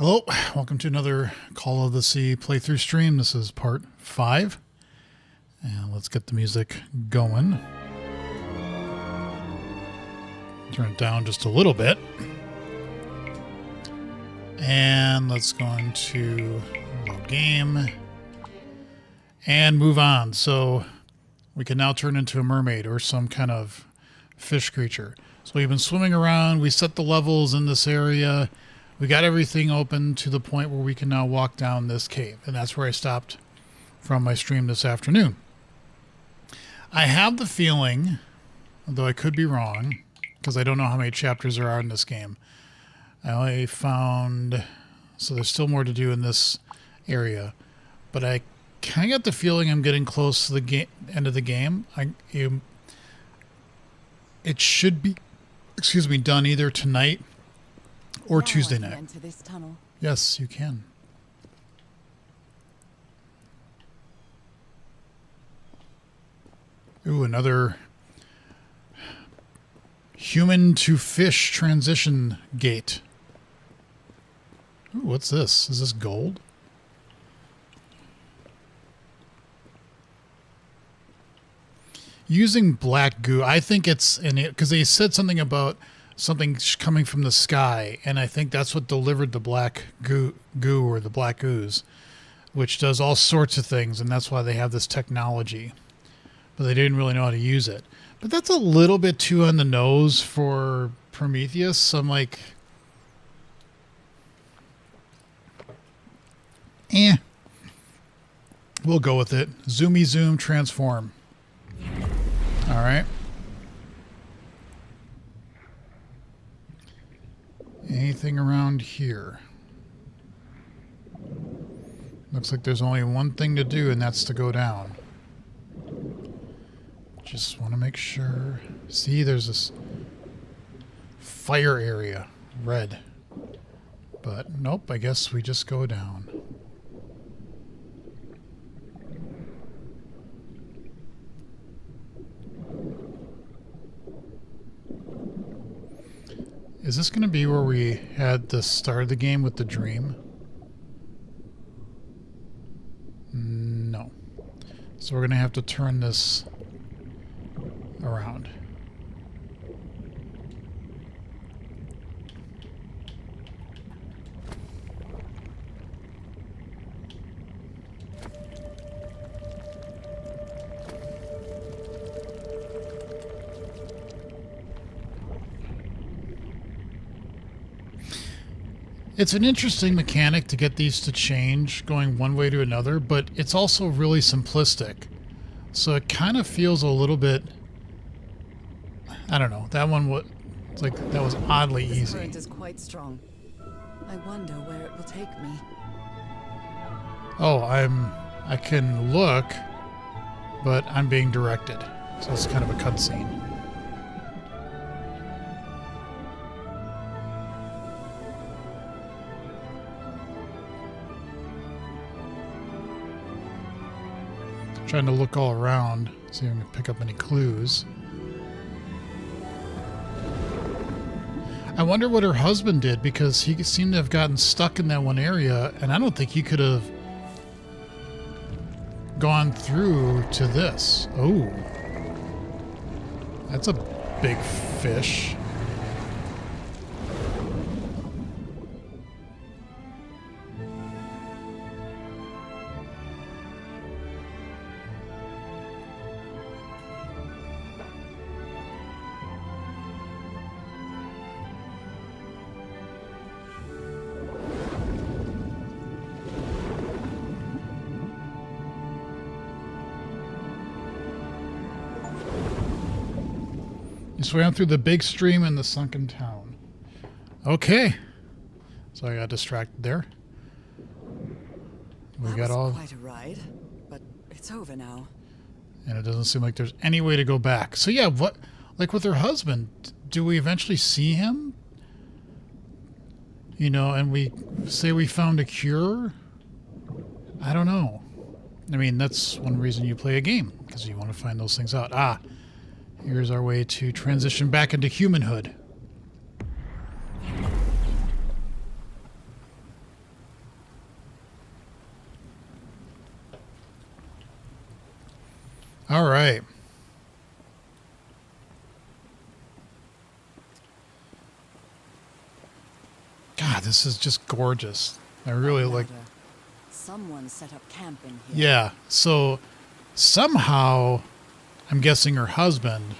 Hello, welcome to another Call of the Sea playthrough stream. This is part 5. And let's get the music going. Turn it down just a little bit. And let's go into load game. And move on. So we can now turn into a mermaid or some kind of fish creature. So we've been swimming around. We set the levels in this area. We got everything open to the point where we can now walk down this cave. And that's where I stopped from my stream this afternoon. I have the feeling, though I could be wrong, because I don't know how many chapters there are in this game. I only found... So there's still more to do in this area. But I kind of got the feeling I'm getting close to the end of the game. It should be, done either tonight or Tuesday night. Enter this tunnel. Yes, you can. Ooh, another human to fish transition gate. Ooh, what's this? Is this gold? Using black goo. I think it's in it because they said something about something coming from the sky, and I think that's what delivered the black goo or the black ooze, which does all sorts of things, and that's why they have this technology. But they didn't really know how to use it. But that's a little bit too on the nose for Prometheus. So I'm like, we'll go with it. Zoomy zoom transform. All right. Anything around here? Looks like there's only one thing to do, and that's to go down. Just want to make sure. See, there's this fire area, red. But nope, I guess we just go down. Is this going to be where we had the start of the game with the dream? No. So we're going to have to turn this around. It's an interesting mechanic to get these to change going one way to another, but it's also really simplistic. So it kind of feels a little bit, I don't know, that one was like that was oddly easy. This current is quite strong. I wonder where it will take me. Oh, I can look, but I'm being directed. So it's kind of a cutscene. Trying to look all around, see if I can pick up any clues. I wonder what her husband did, because he seemed to have gotten stuck in that one area, and I don't think he could have gone through to this. Oh, that's a big fish. You swam through the big stream in the sunken town. Okay. So I got distracted there. We That got was all... quite a ride, but it's over now. And it doesn't seem like there's any way to go back. So yeah, what... Like with her husband, do we eventually see him? You know, and we say we found a cure? I don't know. I mean, that's one reason you play a game, because you want to find those things out. Ah, here's our way to transition back into humanhood. All right. God, this is just gorgeous. I really like... Ladder. Someone set up camp in here. Yeah, so somehow, I'm guessing her husband...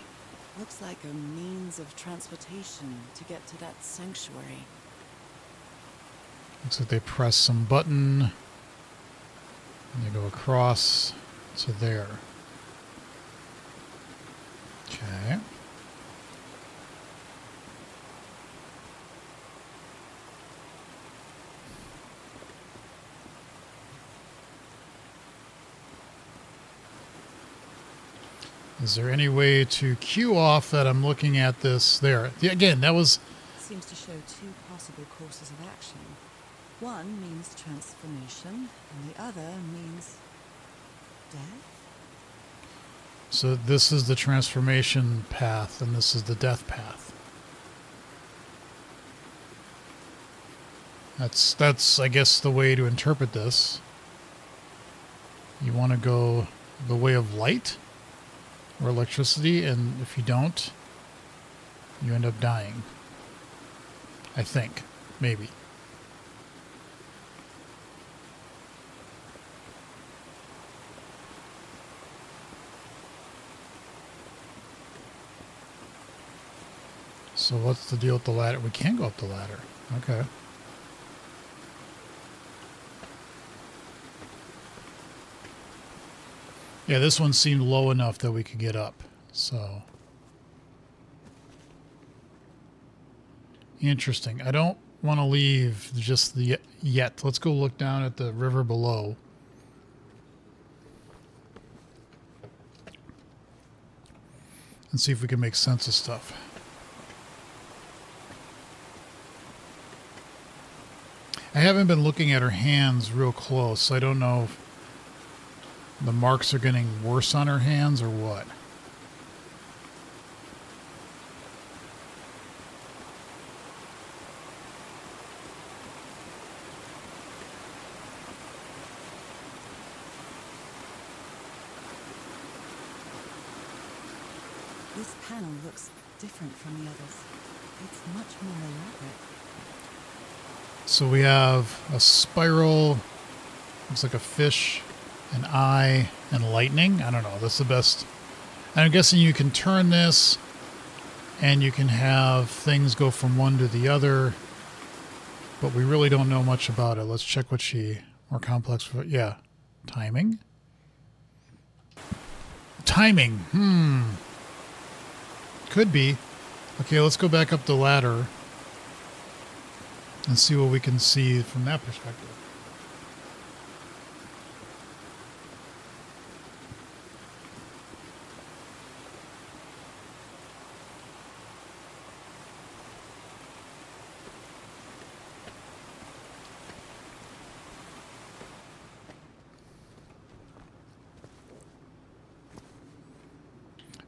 Looks like a means of transportation to get to that sanctuary. Looks like they press some button. And they go across to there. Okay. Is there any way to cue off that I'm looking at this there? Again, that was... Seems to show two possible courses of action. One means transformation, and the other means death? So this is the transformation path, and this is the death path. That's I guess, the way to interpret this. You want to go the way of light or electricity, and if you don't, you end up dying. I think. Maybe. So what's the deal with the ladder? We can go up the ladder. Okay. Yeah, this one seemed low enough that we could get up. So... interesting. I don't want to leave just yet. Let's go look down at the river below. And see if we can make sense of stuff. I haven't been looking at her hands real close, so I don't know if the marks are getting worse on her hands or what. This panel looks different from the others. It's much more elaborate. So we have a spiral, looks like a fish, an eye, and lightning. I don't know, that's the best. And I'm guessing you can turn this, and you can have things go from one to the other, but we really don't know much about it. Let's check what she, more complex, yeah. Timing? Timing, could be. Okay, let's go back up the ladder and see what we can see from that perspective.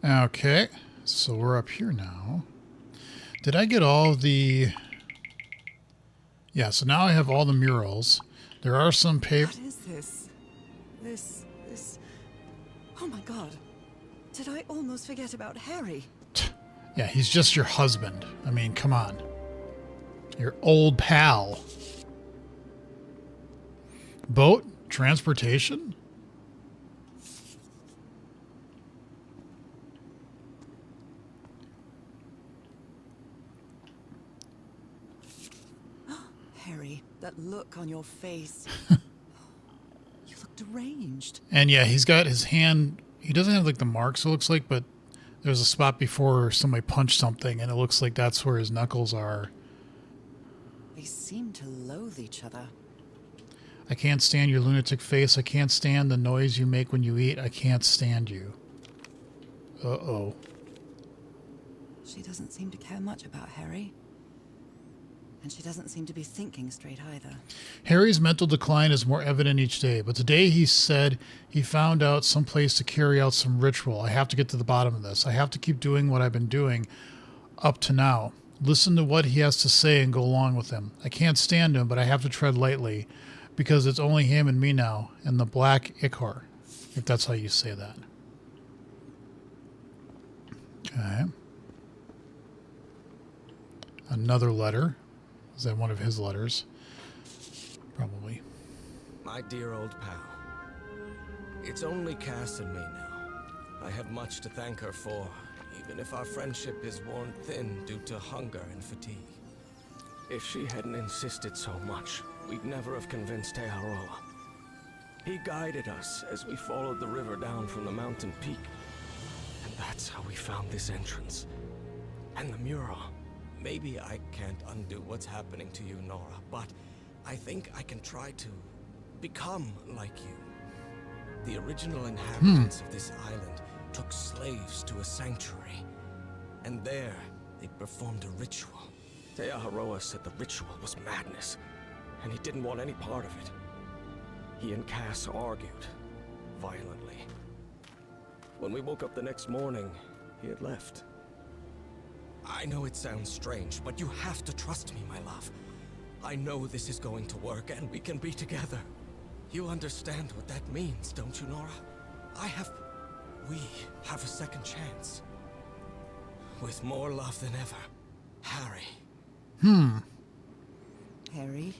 Okay, so we're up here now. Did I get all the... yeah, so now I have all the murals. There are some paper... What is this? This... Oh my god. Did I almost forget about Harry? Yeah, he's just your husband. I mean, come on. Your old pal. Boat? Transportation? Harry, that look on your face. You look deranged. And yeah, he's got his hand... he doesn't have like the marks, it looks like, but there's a spot before somebody punched something, and it looks like that's where his knuckles are. They seem to loathe each other. I can't stand your lunatic face. I can't stand the noise you make when you eat. I can't stand you. Uh-oh. She doesn't seem to care much about Harry. And she doesn't seem to be thinking straight either. Harry's mental decline is more evident each day, but today he said he found out some place to carry out some ritual. I have to get to the bottom of this. I have to keep doing what I've been doing up to now. Listen to what he has to say and go along with him. I can't stand him, but I have to tread lightly because it's only him and me now, and the black ichor, if that's how you say that. Okay. Another letter. Is that one of his letters? Probably. My dear old pal. It's only Cass and me now. I have much to thank her for, even if our friendship is worn thin due to hunger and fatigue. If she hadn't insisted so much, we'd never have convinced Aharoa. He guided us as we followed the river down from the mountain peak. And that's how we found this entrance. And the mural. Maybe I can't undo what's happening to you, Nora, but I think I can try to become like you. The original inhabitants of this island took slaves to a sanctuary. And there, they performed a ritual. Te Aharoa said the ritual was madness, and he didn't want any part of it. He and Cass argued, violently. When we woke up the next morning, he had left. I know it sounds strange, but you have to trust me, my love. I know this is going to work, and we can be together. You understand what that means, don't you, Nora? We have a second chance. With more love than ever, Harry. Harry?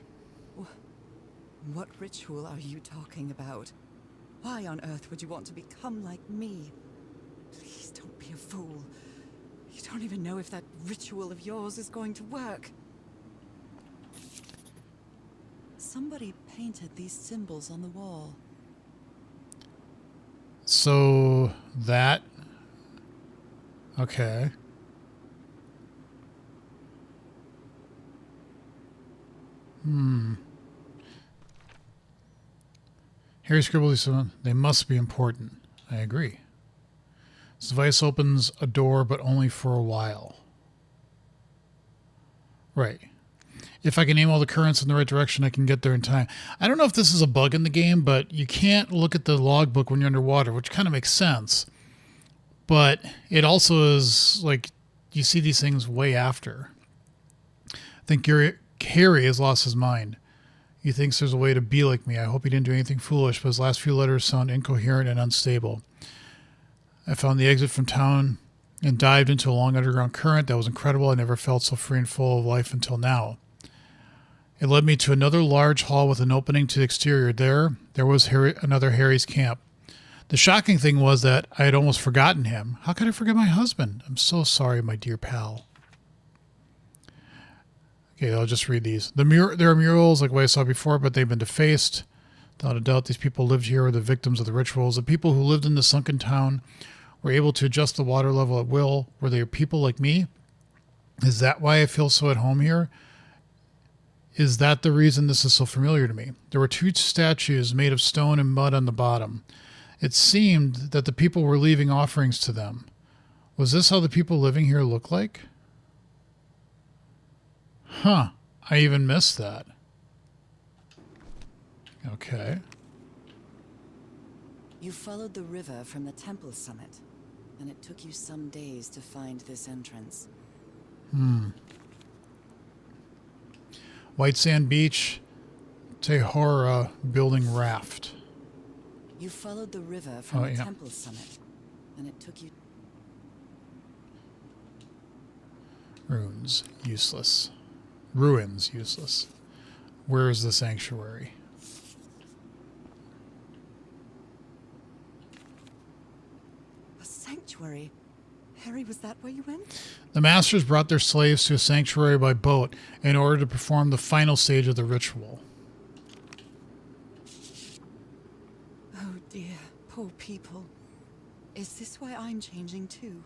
What ritual are you talking about? Why on earth would you want to become like me? Please don't be a fool. You don't even know if that ritual of yours is going to work. Somebody painted these symbols on the wall. So that... Okay. Harry scribbled these. They must be important. I agree. This device opens a door, but only for a while. Right. If I can aim all the currents in the right direction, I can get there in time. I don't know if this is a bug in the game, but you can't look at the logbook when you're underwater, which kind of makes sense. But it also is like you see these things way after. I think Harry has lost his mind. He thinks there's a way to be like me. I hope he didn't do anything foolish, but his last few letters sound incoherent and unstable. I found the exit from town and dived into a long underground current that was incredible. I never felt so free and full of life until now. It led me to another large hall with an opening to the exterior. There was another Harry's camp. The shocking thing was that I had almost forgotten him. How could I forget my husband? I'm so sorry, my dear pal. Okay, I'll just read these. There are murals like what I saw before, but they've been defaced. Without a doubt, these people lived here were the victims of the rituals. The people who lived in the sunken town were able to adjust the water level at will. Were they people like me? Is that why I feel so at home here? Is that the reason this is so familiar to me? There were two statues made of stone and mud on the bottom. It seemed that the people were leaving offerings to them. Was this how the people living here look like? Huh. I even missed that. Okay. You followed the river from the temple summit, and it took you some days to find this entrance. White Sand Beach, Tehora building raft. You followed the river from the temple summit, and it took you... Ruins, useless. Ruins, useless. Where is the sanctuary? A sanctuary? Harry, was that where you went? The masters brought their slaves to a sanctuary by boat in order to perform the final stage of the ritual. Oh dear, poor people. Is this why I'm changing too?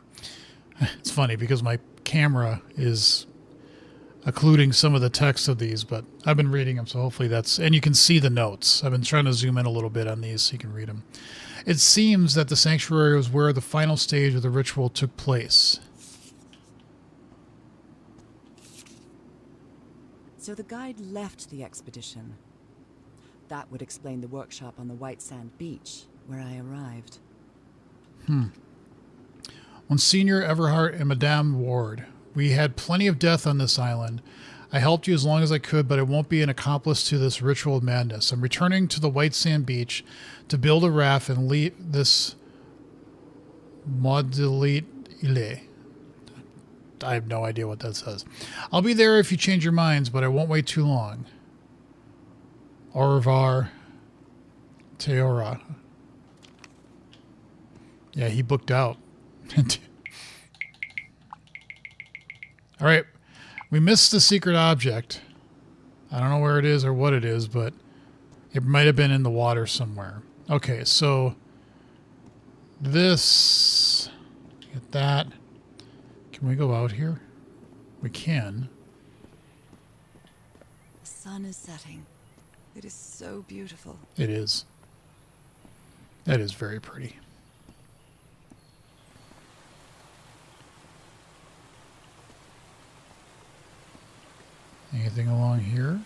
It's funny because my camera is occluding some of the text of these, but I've been reading them, so hopefully that's... And you can see the notes. I've been trying to zoom in a little bit on these so you can read them. It seems that the sanctuary was where the final stage of the ritual took place. So the guide left the expedition. That would explain the workshop on the White Sand Beach, where I arrived. Monsignor Everhart and Madame Ward, we had plenty of death on this island. I helped you as long as I could, but I won't be an accomplice to this ritual madness. I'm returning to the White Sand Beach to build a raft and leave this Maudlite Ile. I have no idea what that says. I'll be there if you change your minds, but I won't wait too long. Au revoir, Teora. Yeah, he booked out. All right. We missed the secret object. I don't know where it is or what it is, but it might have been in the water somewhere. Okay, so this, get that. Can we go out here? We can. The sun is setting. It is so beautiful. It is. That is very pretty. Anything along here?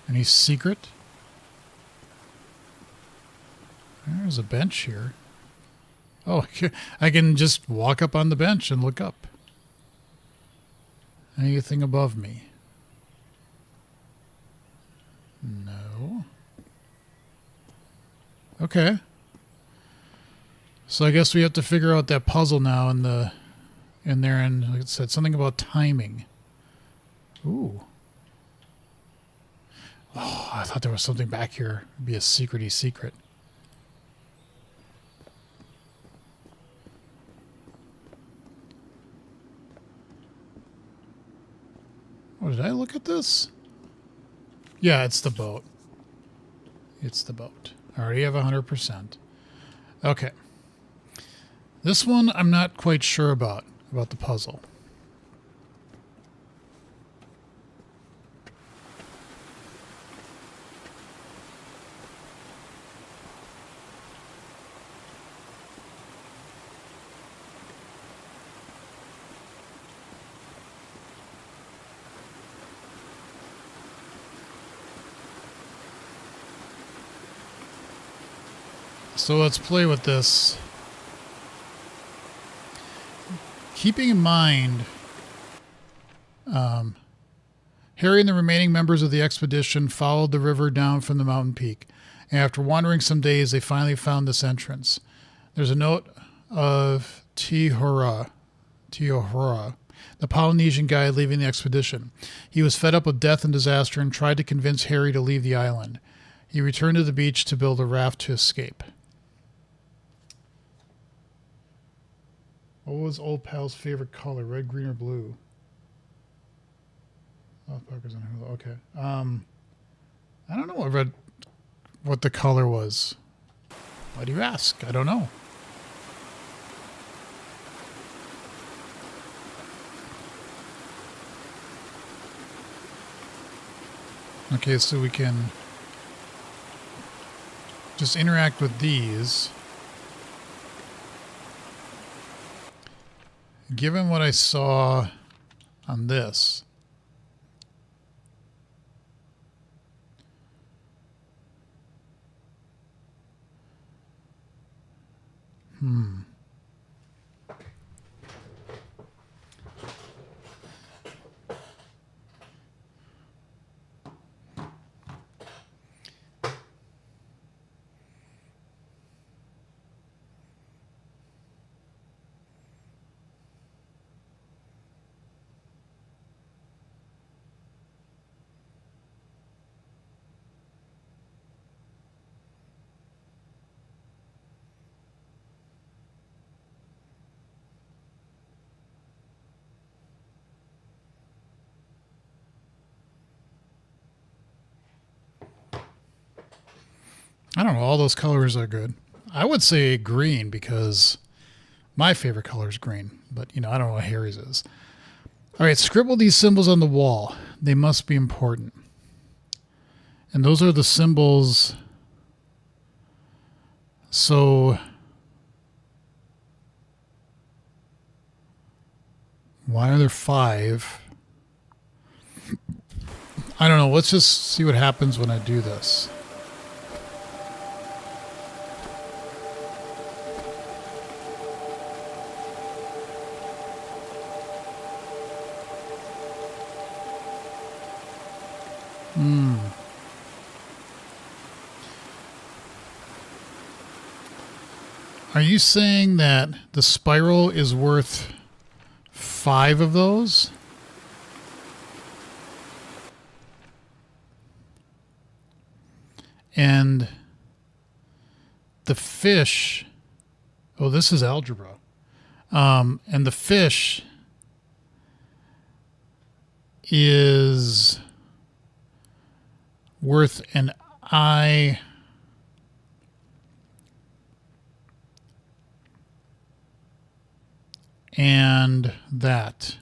Any secret? There's a bench here. Oh, I can just walk up on the bench and look up. Anything above me? No. Okay. So I guess we have to figure out that puzzle now in there, and like it said something about timing. Ooh. Oh, I thought there was something back here. It'd be a secret-y secret. Oh, did I look at this? Yeah, it's the boat. It's the boat. I already have 100%. Okay. This one I'm not quite sure about the puzzle. So let's play with this. Keeping in mind, Harry and the remaining members of the expedition followed the river down from the mountain peak. And after wandering some days, they finally found this entrance. There's a note of Tihora, the Polynesian guide leaving the expedition. He was fed up with death and disaster and tried to convince Harry to leave the island. He returned to the beach to build a raft to escape. What was Old Pal's favorite color? Red, green, or blue? Oh, Parker's on Hulu. Okay. I don't know what the color was. Why do you ask? I don't know. Okay, so we can just interact with these. Given what I saw on this, I don't know. All those colors are good. I would say green because my favorite color is green. But, I don't know what Harry's is. All right, scribble these symbols on the wall. They must be important. And those are the symbols. So why are there 5? I don't know. Let's just see what happens when I do this. Are you saying that the spiral is worth 5 of those. And the fish... Oh, this is algebra. And the fish is worth an I... and that.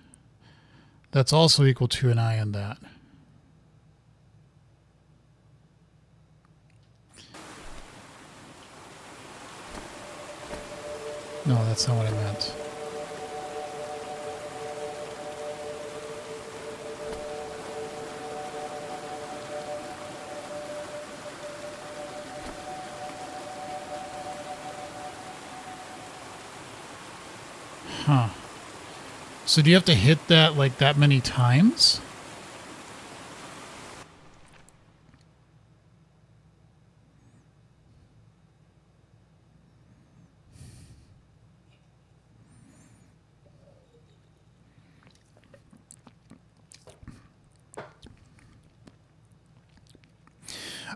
That's also equal to an I and that. No, that's not what I meant. Huh. So do you have to hit that like that many times?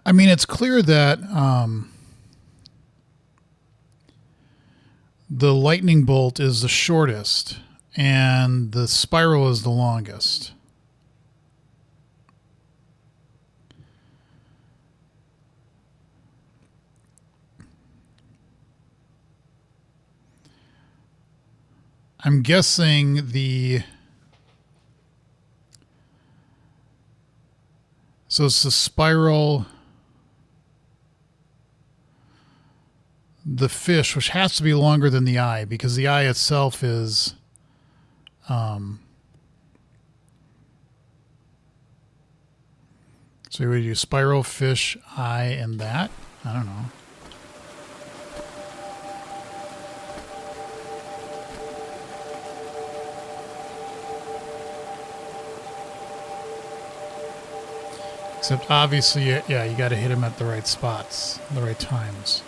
I mean, it's clear that the lightning bolt is the shortest and the spiral is the longest. I'm guessing so it's the spiral, the fish, which has to be longer than the eye because the eye itself is so we do spiral, fish, eye, and that? I don't know. Except obviously, yeah, you got to hit him at the right spots, the right times.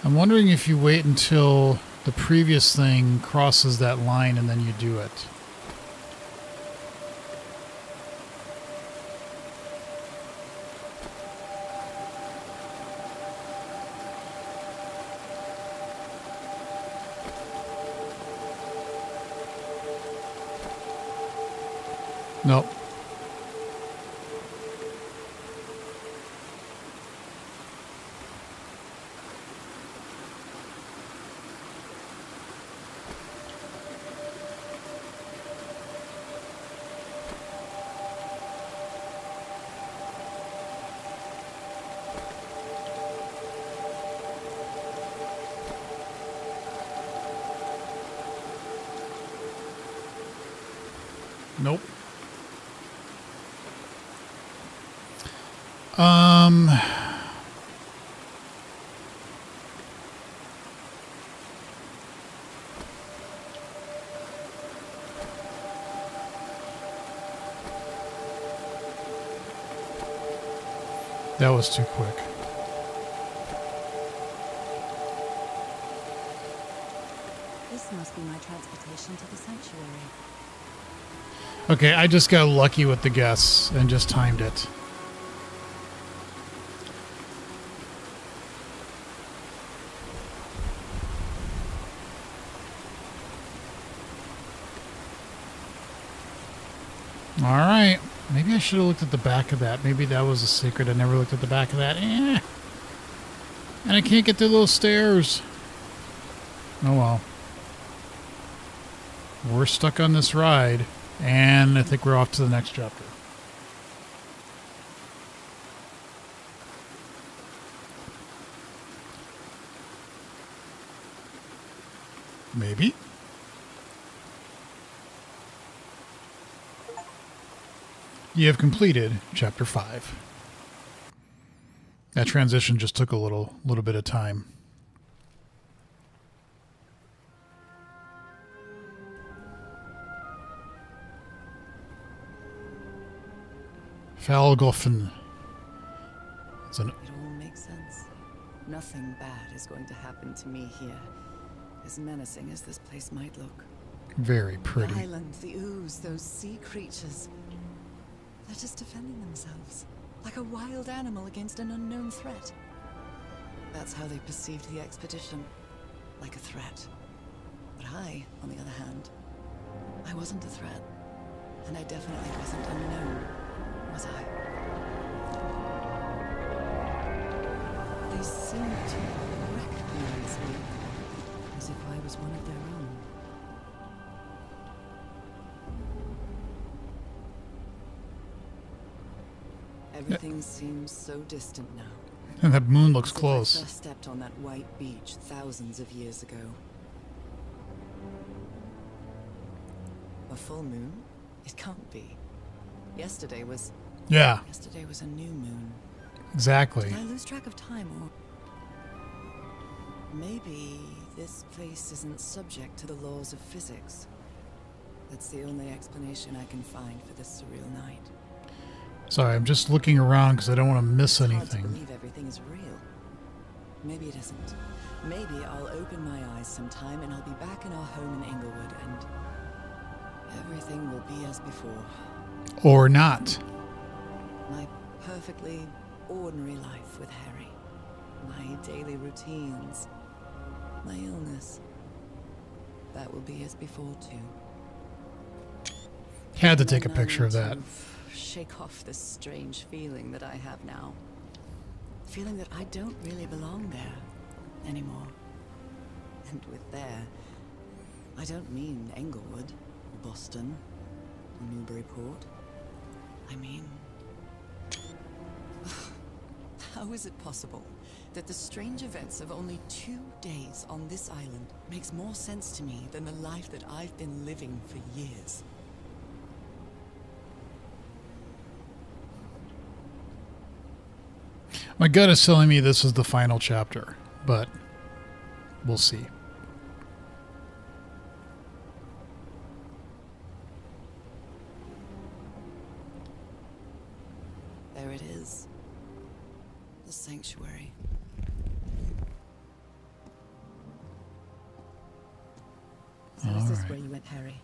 I'm wondering if you wait until the previous thing crosses that line and then you do it. Nope. Nope. That was too quick. This must be my transportation to the sanctuary. Okay, I just got lucky with the guess and just timed it. All right. Maybe I should have looked at the back of that. Maybe that was a secret. I never looked at the back of that. And I can't get to those stairs. Oh well. We're stuck on this ride. And I think we're off to the next chapter. Maybe. You have completed Chapter 5. That transition just took a little bit of time. Falgofen. It all makes sense. Nothing bad is going to happen to me here, as menacing as this place might look. Very pretty. The island, the ooze, those sea creatures. They're just defending themselves, like a wild animal against an unknown threat. That's how they perceived the expedition, like a threat. But I, on the other hand, I wasn't a threat. And I definitely wasn't unknown, was I? They seemed to recognize me, as if I was one of their own. Everything seems so distant now. And that moon looks As if I close. first stepped on that white beach thousands of years ago. A full moon? It can't be. Yesterday was Yeah, a new moon. exactly. Did I lose track of time, or maybe this place isn't subject to the laws of physics? That's the only explanation I can find for this surreal night. Sorry, I'm just looking around because I don't want to miss It's hard to anything. believe everything is real. Maybe it isn't. Maybe I'll open my eyes sometime and I'll be back in our home in Inglewood and everything will be as before. Or not. My perfectly ordinary life with Harry. My daily routines. My illness. That will be as before too. Had to take a And I picture of need that. to shake off this strange feeling that I have now. Feeling that I don't really belong there anymore. And with there, I don't mean Englewood, or Boston, or Newburyport. I mean, how is it possible that the strange events of only 2 days on this island makes more sense to me than the life that I've been living for years? My gut is telling me this is the final chapter, but we'll see. There it is. The sanctuary. So is this Alright. where you went, Harry?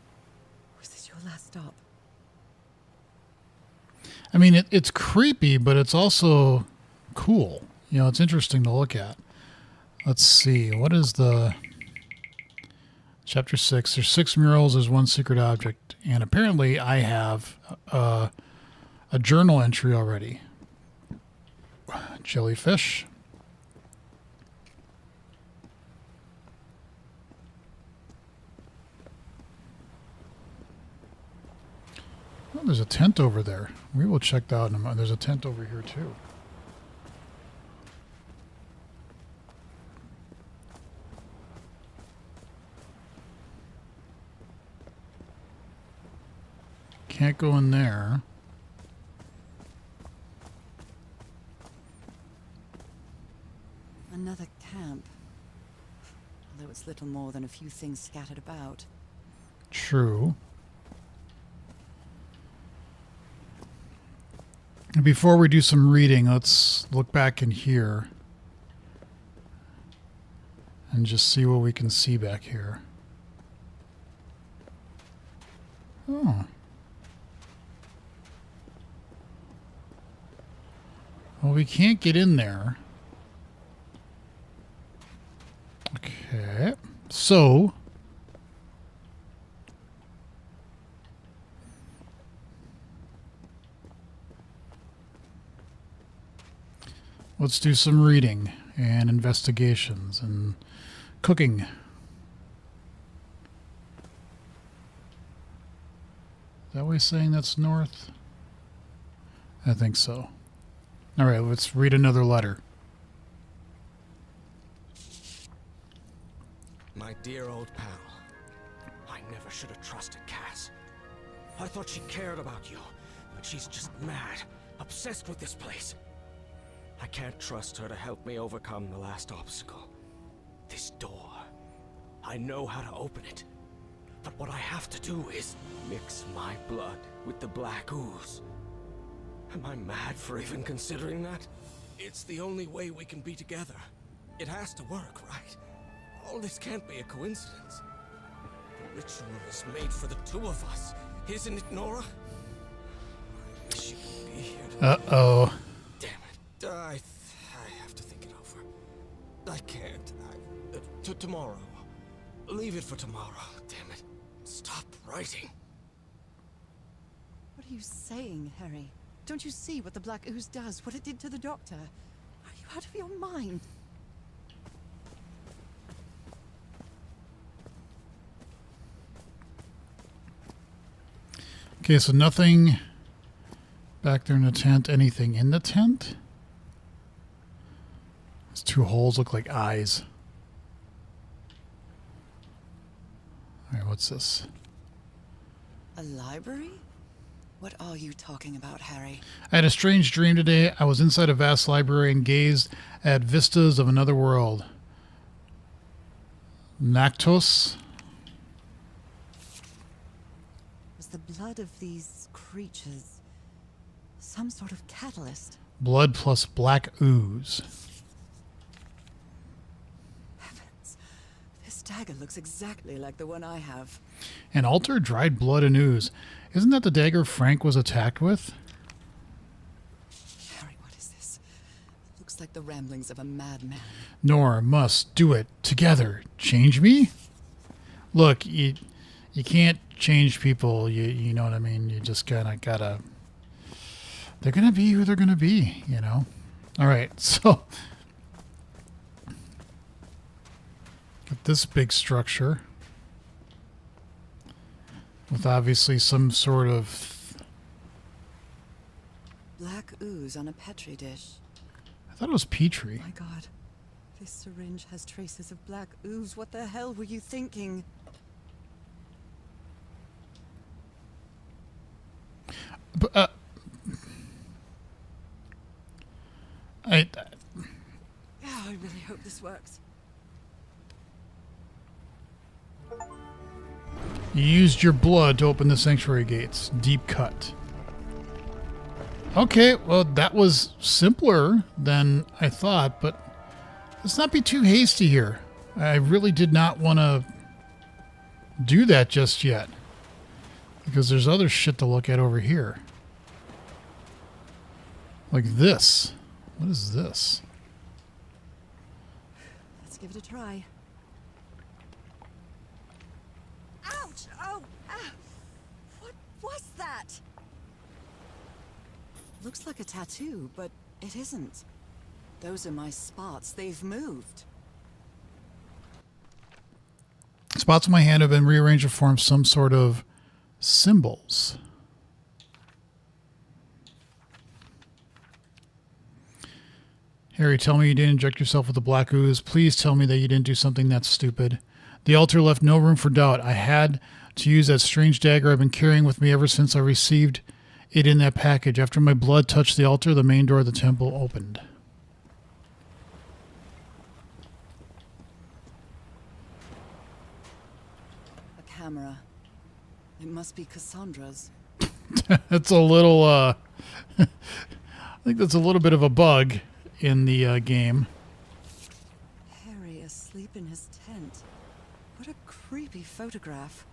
Was this your last stop? I mean, it's creepy, but it's also cool. You know, it's interesting to look at. Let's see. What is the... Chapter 6. There's 6 murals. There's 1 secret object. And apparently I have a journal entry already. Jellyfish. Oh, there's a tent over there. We will check that out in a moment. There's a tent over here too. Can't go in there. Another camp. Although it's little more than a few things scattered about. True. Before we do some reading, let's look back in here and just see what we can see back here. Oh. Well, we can't get in there. Okay. So... let's do some reading and investigations and cooking. Is that way saying that's north? I think so. All right, let's read another letter. My dear old pal, I never should have trusted Cass. I thought she cared about you, but she's just mad, obsessed with this place. I can't trust her to help me overcome the last obstacle. This door. I know how to open it. But what I have to do is mix my blood with the black ooze. Am I mad for even considering that? It's the only way we can be together. It has to work, right? All this can't be a coincidence. The ritual is made for the two of us, isn't it, Nora? I wish you could be here to... Uh-oh. Damn it. I have to think it over. I can't. Tomorrow. Leave it for tomorrow. Damn it. Stop writing. What are you saying, Harry? Don't you see what the Black Ooze does? What it did to the Doctor? Are you out of your mind? Okay, so nothing back there in the tent. Anything in the tent? Those two holes look like eyes. All right, what's this? A library? What are you talking about, Harry? I had a strange dream today. I was inside a vast library and gazed at vistas of another world. Nactos? Was the blood of these creatures some sort of catalyst? Blood plus black ooze. Heavens. This dagger looks exactly like the one I have. An altar, dried blood, and ooze. Isn't that the dagger Frank was attacked with? Harry, what is this? It looks like the ramblings of a madman. Nor must do it together. Change me? Look, you can't change people. You know what I mean? You just kind of gotta... They're gonna be who they're gonna be, you know? Alright, so... Got this big structure. With obviously some sort of... Black ooze on a petri dish. I thought it was Petri. My God. This syringe has traces of black ooze. What the hell were you thinking? But, Oh, I really hope this works. You used your blood to open the sanctuary gates. Deep cut. Okay, well, that was simpler than I thought, but let's not be too hasty here. I really did not want to do that just yet, because there's other shit to look at over here. Like this. What is this? Let's give it a try. Ouch! Oh! Ah. What was that? Looks like a tattoo, but it isn't. Those are my spots. They've moved. Spots on my hand have been rearranged to form some sort of symbols. Harry, tell me you didn't inject yourself with the black ooze. Please tell me that you didn't do something that stupid. The altar left no room for doubt. I had to use that strange dagger I've been carrying with me ever since I received it in that package. After my blood touched the altar, the main door of the temple opened. A camera. It must be Cassandra's. That's a little, I think that's a little bit of a bug in the game. Harry asleep in his tent. What a creepy photograph.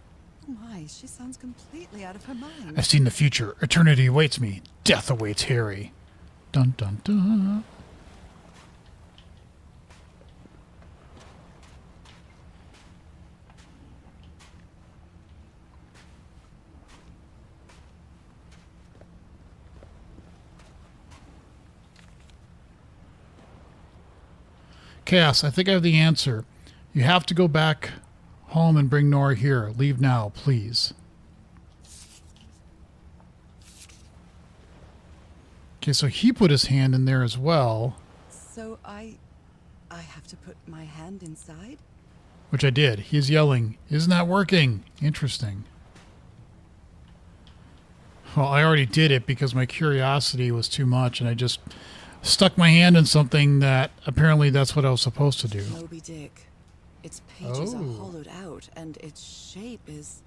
Oh my, she sounds completely out of her mind. I've seen the future. Eternity awaits me. Death awaits Harry. Dun dun dun. Cass, I think I have the answer. You have to go back home and bring Nora here. Leave now, please. Okay, so he put his hand in there as well. So I have to put my hand inside? Which I did. He's yelling, "Isn't that working?" Interesting. Well, I already did it because my curiosity was too much, and I just stuck my hand in something that apparently that's what I was supposed to do. Moby Dick. Its pages are Oh. hollowed out, and its shape is...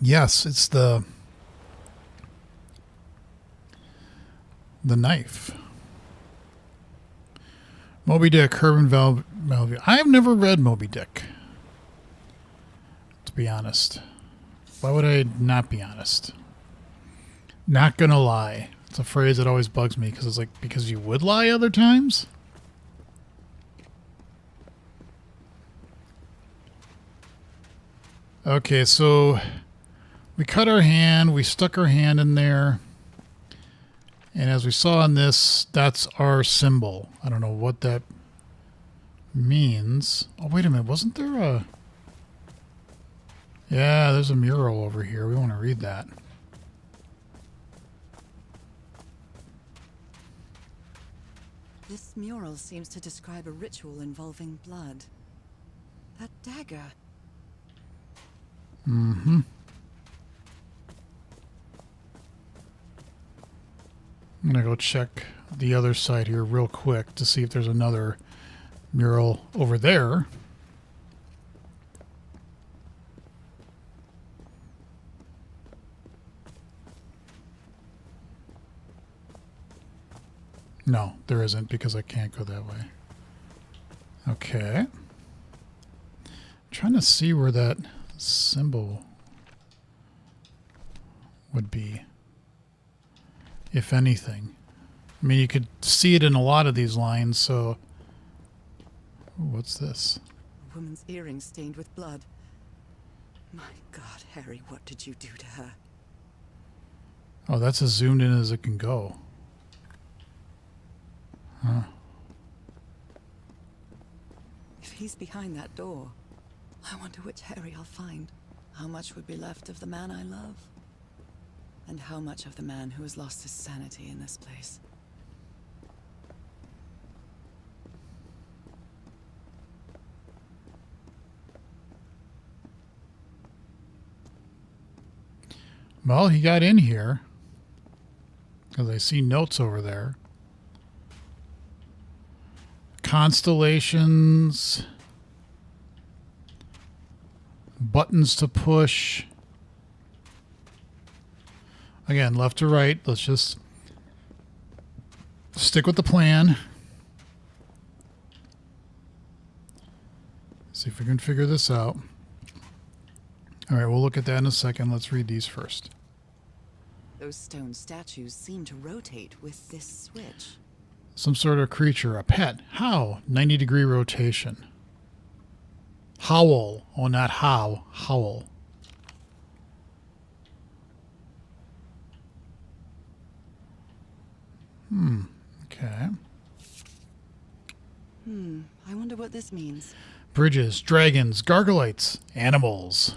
Yes, it's the the knife. Moby Dick, Herman Melville. I have never read Moby Dick, to be honest. Why would I not be honest? Not gonna lie. It's a phrase that always bugs me because it's like, because you would lie other times? Okay, so we cut our hand, we stuck our hand in there. And as we saw in this, that's our symbol. I don't know what that means. Oh, wait a minute. Wasn't there a... Yeah, there's a mural over here. We want to read that. This mural seems to describe a ritual involving blood. That dagger. Mm-hmm. I'm going to go check the other side here real quick to see if there's another mural over there. No, there isn't because I can't go that way. Okay. I'm trying to see where that symbol would be, if anything. I mean, you could see it in a lot of these lines, so... Ooh, what's this? A woman's earring stained with blood. My God, Harry, what did you do to her? Oh, that's as zoomed in as it can go. Huh. If he's behind that door, I wonder which Harry I'll find. How much would be left of the man I love? And how much of the man who has lost his sanity in this place? Well, he got in here because I see notes over there. Constellations. Buttons to push. Again, left to right. Let's just stick with the plan. See if we can figure this out. All right, we'll look at that in a second. Let's read these first. Those stone statues seem to rotate with this switch. Some sort of creature, a pet. How? 90-degree rotation. Howl. Oh, not how. Howl. Okay. I wonder what this means. Bridges, dragons, gargolites, animals.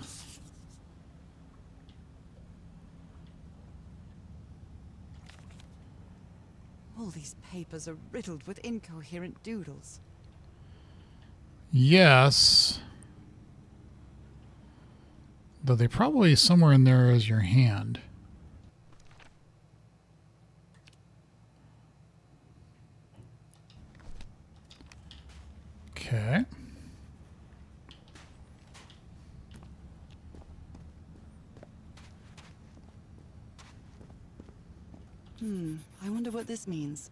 All these papers are riddled with incoherent doodles. Yes. Though they probably somewhere in there is your hand. Okay. I wonder what this means.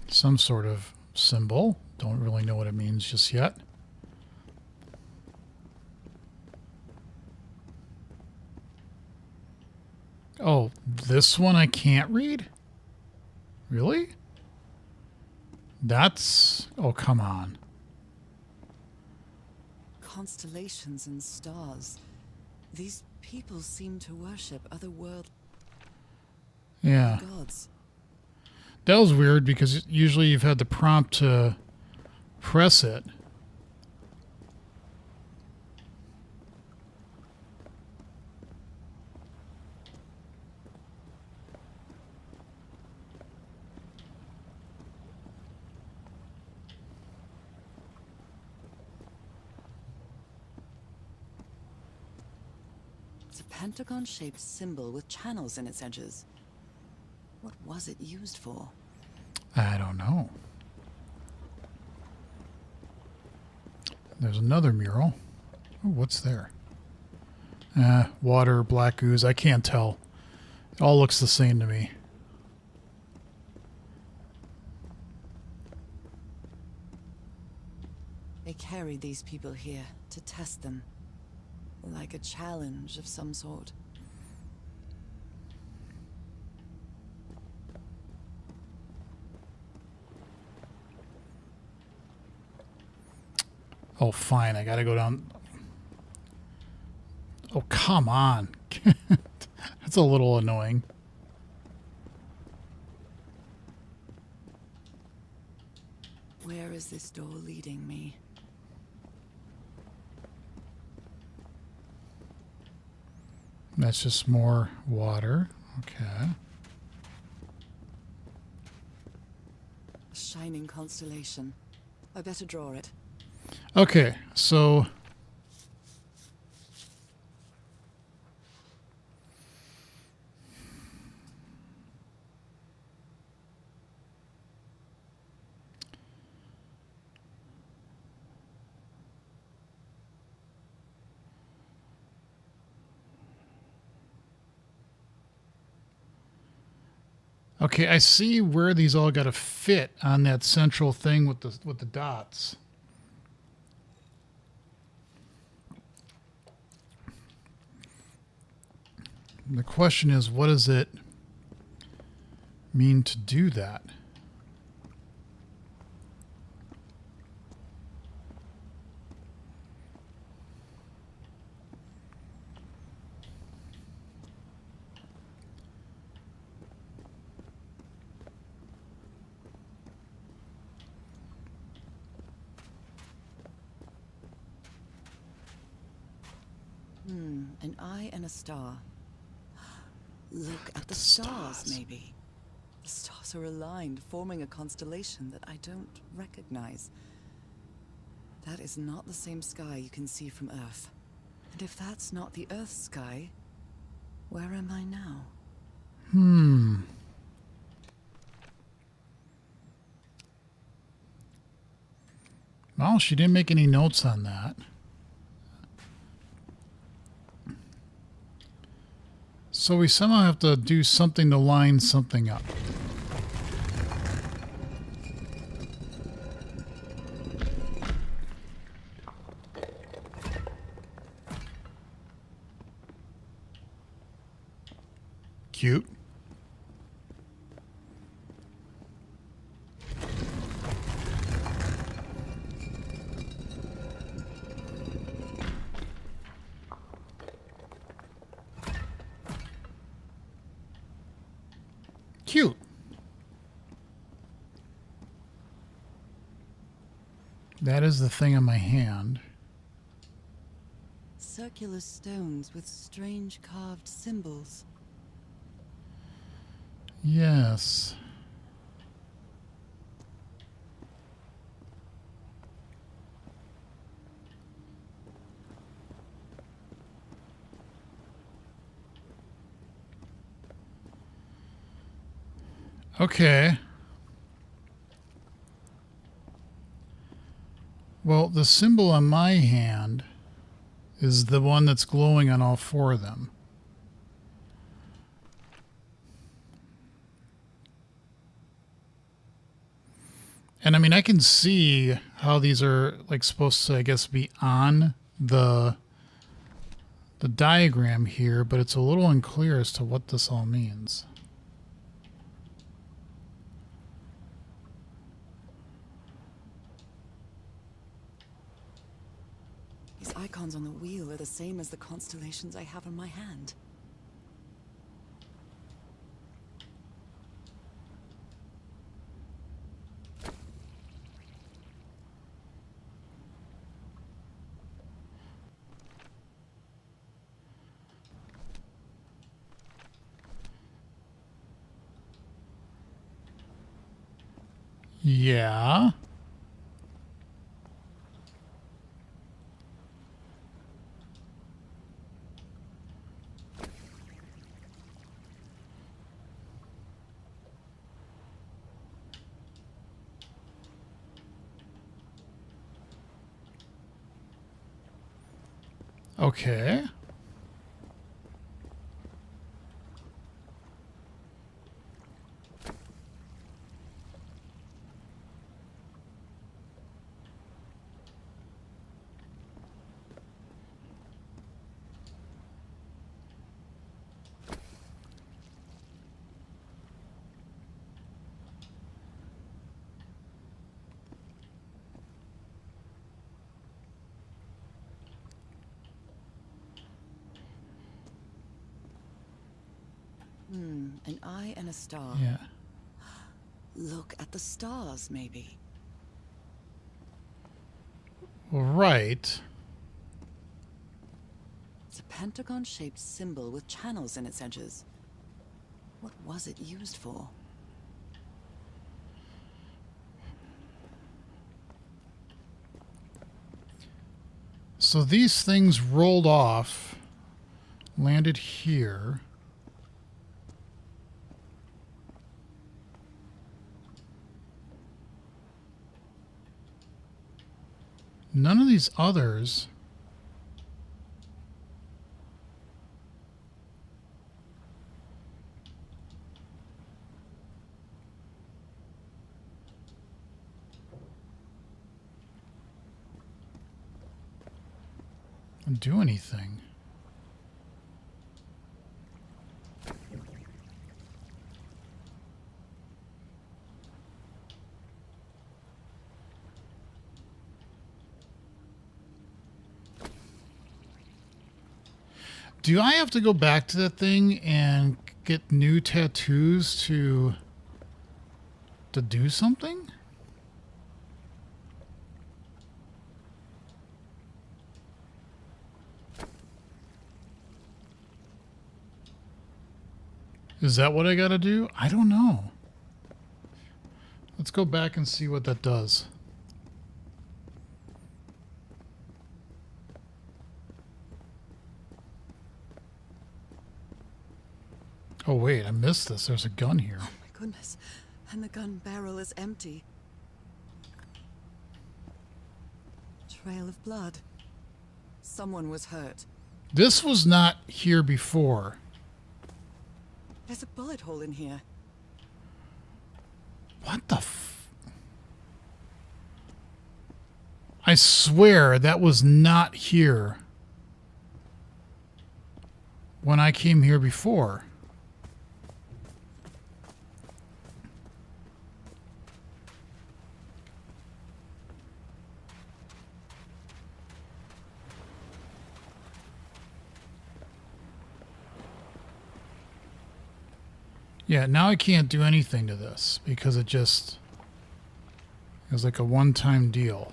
Some sort of symbol. Don't really know what it means just yet. Oh, this one I can't read? Really? That's... Oh, come on. Constellations and stars. These people seem to worship other world Yeah. gods. That was weird because usually you've had the prompt to press it. It's a pentagon-shaped symbol with channels in its edges. What was it used for? I don't know. There's another mural. Ooh, what's there? Water, black ooze. I can't tell. It all looks the same to me. They carried these people here to test them. Like a challenge of some sort. Oh, fine. I gotta go down. Oh, come on. That's a little annoying. Where is this door leading me? That's just more water. Okay. A shining constellation. I better draw it. Okay, so okay, I see where these all got to fit on that central thing with the dots. The question is, what does it mean to do that? An eye and a star. Look at the stars, maybe. The stars are aligned, forming a constellation that I don't recognize. That is not the same sky you can see from Earth. And if that's not the Earth's sky, where am I now? Well, she didn't make any notes on that. So we somehow have to do something to line something up. Cute. Cute. That is the thing on my hand. Circular stones with strange carved symbols. Yes. Okay. Well, the symbol on my hand is the one that's glowing on all four of them. And I mean, I can see how these are like supposed to, I guess, be on the diagram here, but it's a little unclear as to what this all means. These icons on the wheel are the same as the constellations I have on my hand. Yeah. Okay. An eye and a star. Yeah. Look at the stars, maybe. Well, right. It's a pentagon-shaped symbol with channels in its edges. What was it used for? So these things rolled off, landed here. None of these others. Do anything. Do I have to go back to that thing and get new tattoos to do something? Is that what I gotta do? I don't know. Let's go back and see what that does. Oh wait, I missed this. There's a gun here. Oh my goodness. And the gun barrel is empty. Trail of blood. Someone was hurt. This was not here before. There's a bullet hole in here. What the I swear that was not here when I came here before. Yeah, now I can't do anything to this because it was like a one-time deal.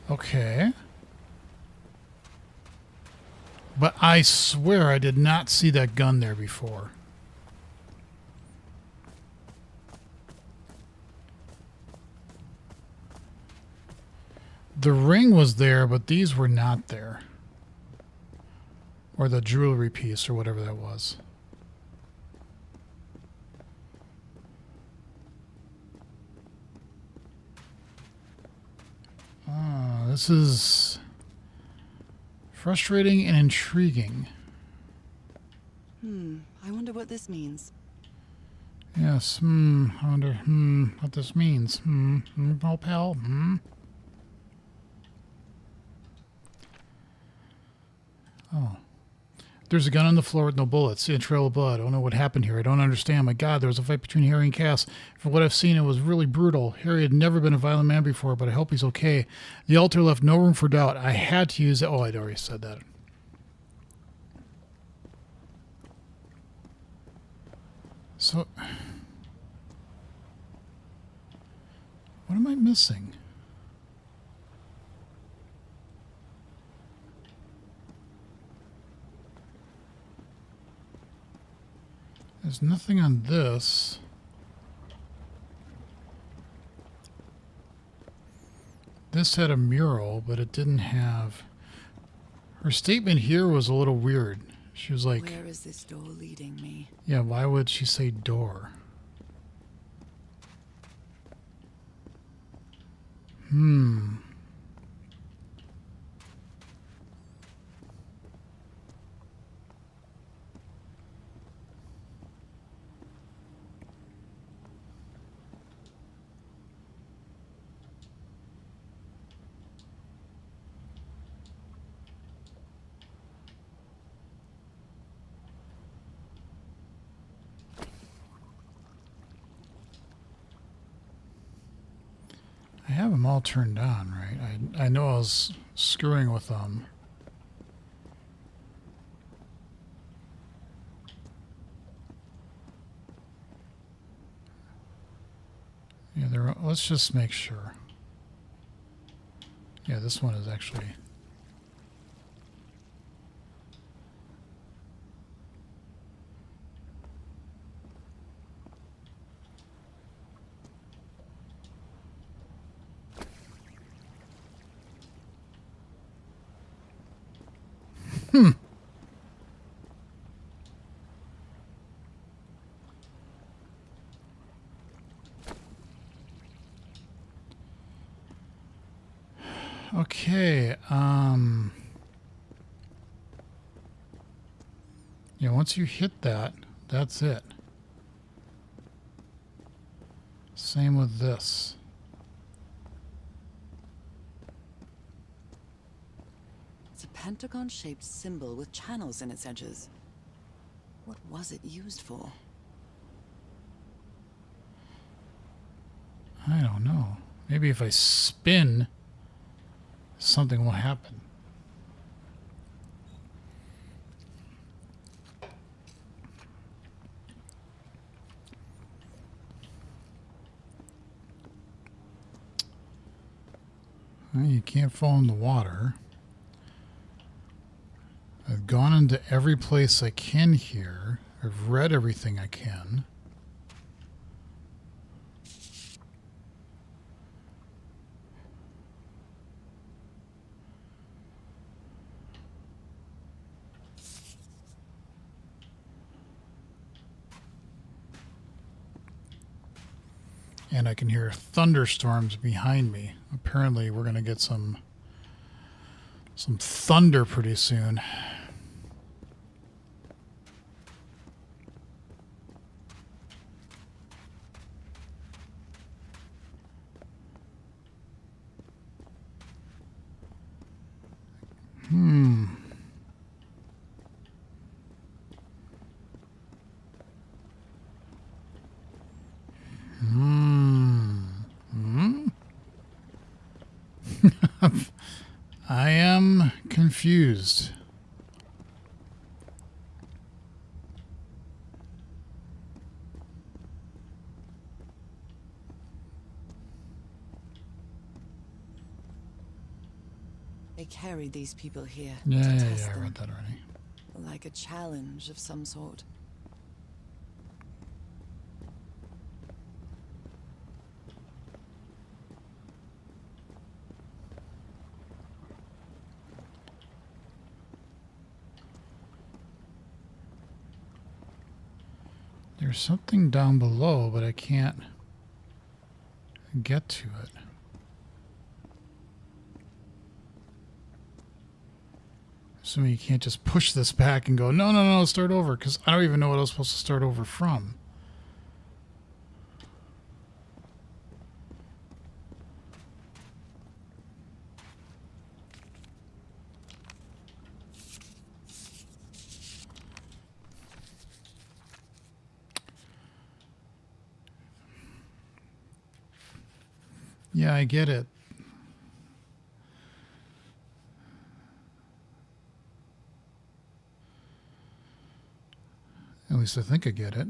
Okay. But I swear I did not see that gun there before. The ring was there, but these were not there. Or the jewelry piece or whatever that was. This is frustrating and intriguing. I wonder what this means. Yes, I wonder, what this means. Oh, pal, Oh. There's a gun on the floor with no bullets. See a trail of blood. I don't know what happened here. I don't understand. My God, there was a fight between Harry and Cass. From what I've seen, it was really brutal. Harry had never been a violent man before, but I hope he's okay. The altar left no room for doubt. I had to use it. Oh, I'd already said that. So, what am I missing? There's nothing on this. This had a mural, but it didn't have... Her statement here was a little weird. She was like... Where is this door leading me? Yeah, why would she say door? I have them all turned on, right? I know I was screwing with them. Let's just make sure. Yeah, this one is actually... Okay, yeah, once you hit that, that's it. Same with this. It's a pentagon-shaped symbol with channels in its edges. What was it used for? I don't know. Maybe if I spin, something will happen. Well, you can't fall in the water. I've gone into every place I can here. I've read everything I can. And I can hear thunderstorms behind me. Apparently we're going to get some thunder pretty soon. I am confused. They carried these people here Yeah, to yeah, test I them, read that already. like a challenge of some sort. There's something down below, but I can't get to it. Assuming you can't just push this back and go, no, no, no, start over, because I don't even know what I was supposed to start over from. Yeah, I get it. At least I think I get it.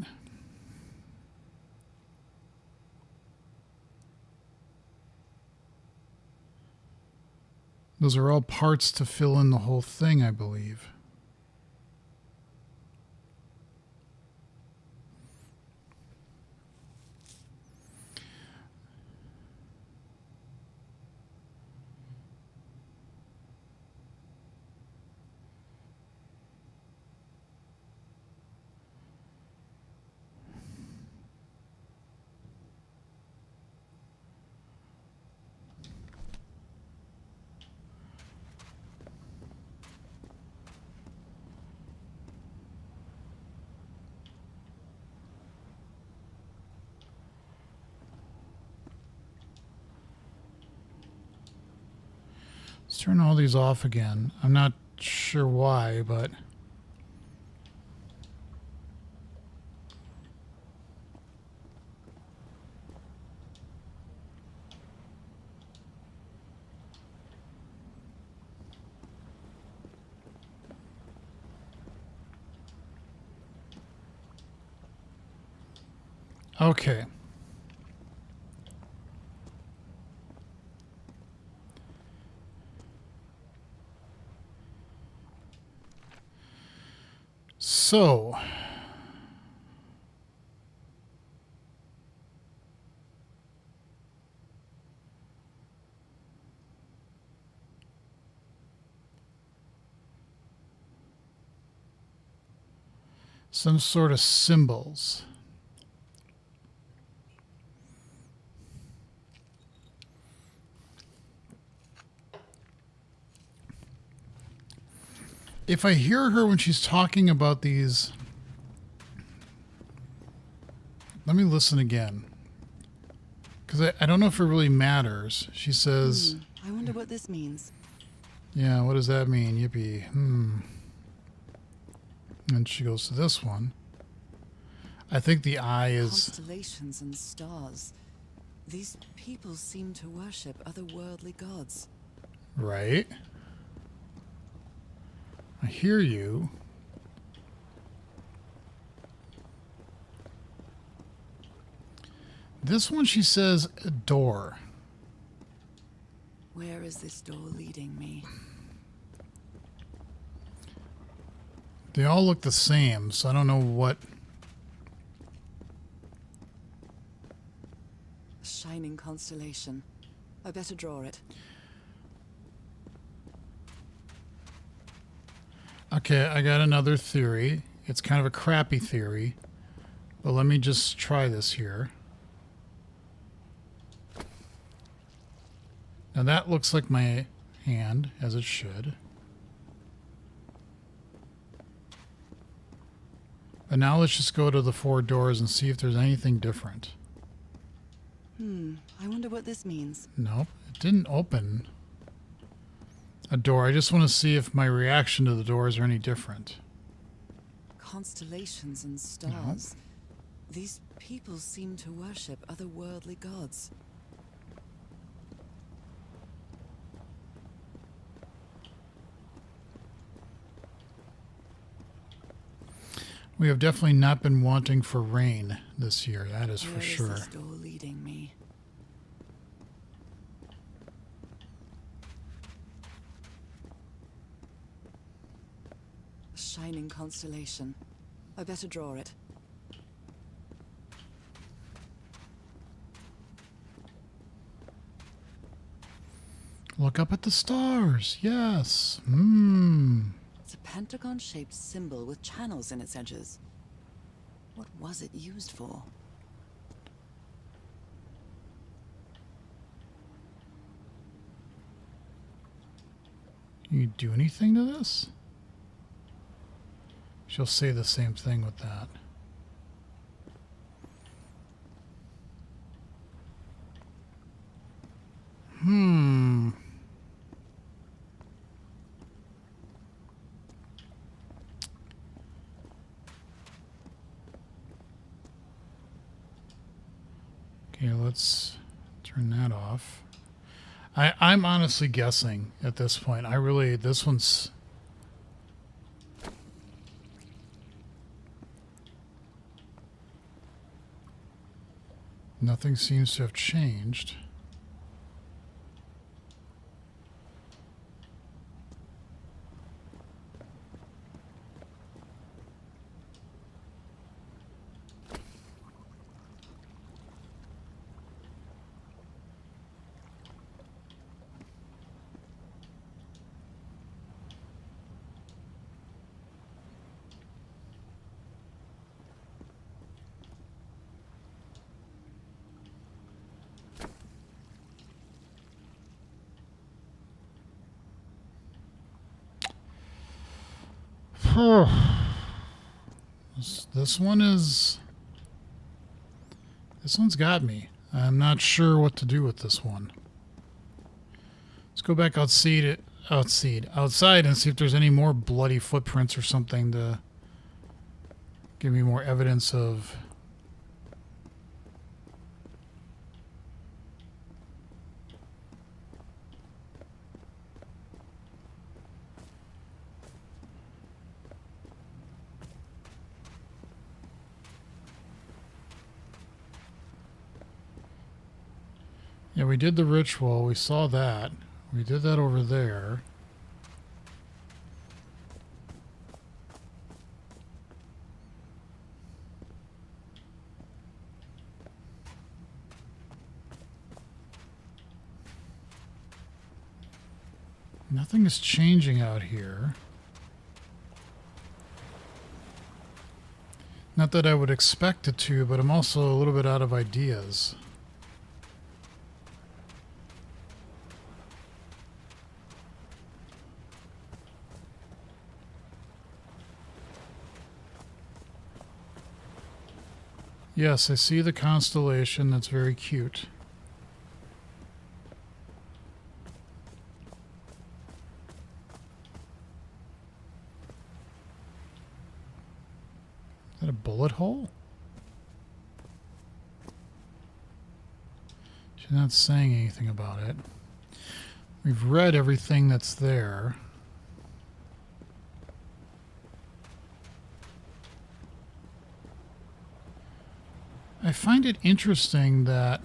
Those are all parts to fill in the whole thing, I believe. Let's turn all these off again. I'm not sure why, but... Okay. So, some sort of symbols. If I hear her when she's talking about these, let me listen again. Because I don't know if it really matters. She says, I wonder what this means. yeah, what does that mean? Yippee. And she goes to this one. I think the eye is... Constellations and stars. These people seem to worship otherworldly gods. Right. I hear you. This one, she says, a door. Where is this door leading me? They all look the same, so I don't know what... A shining constellation. I better draw it. Okay, I got another theory. It's kind of a crappy theory, but let me just try this here. Now that looks like my hand, as it should. But now let's just go to the 4 doors and see if there's anything different. I wonder what this means. Nope, it didn't open a door. I just want to see if my reaction to the doors are any different. Constellations and stars. These people seem to worship otherworldly gods. We have definitely not been wanting for rain this year, that is for Where sure. is this door leading me? A shining constellation. I better draw it. Look up at the stars. Yes. It's a pentagon-shaped symbol with channels in its edges. What was it used for? You do anything to this? She'll say the same thing with that. Okay, let's turn that off. I'm honestly guessing at this point. This one's... Nothing seems to have changed. This one's got me. I'm not sure what to do with this one. Let's go back outside and see if there's any more bloody footprints or something to give me more evidence of... Yeah, we did the ritual. We saw that. We did that over there. Nothing is changing out here. Not that I would expect it to, but I'm also a little bit out of ideas. Yes, I see the constellation. That's very cute. Is that a bullet hole? She's not saying anything about it. We've read everything that's there. I find it interesting that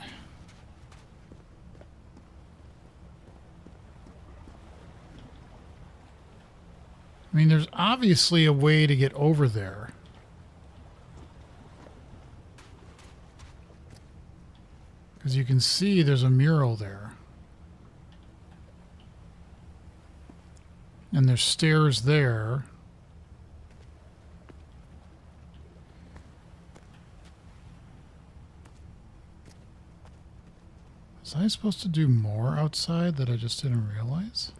I mean, there's obviously a way to get over there. Because you can see there's a mural there. And there's stairs there. Was I supposed to do more outside that I just didn't realize?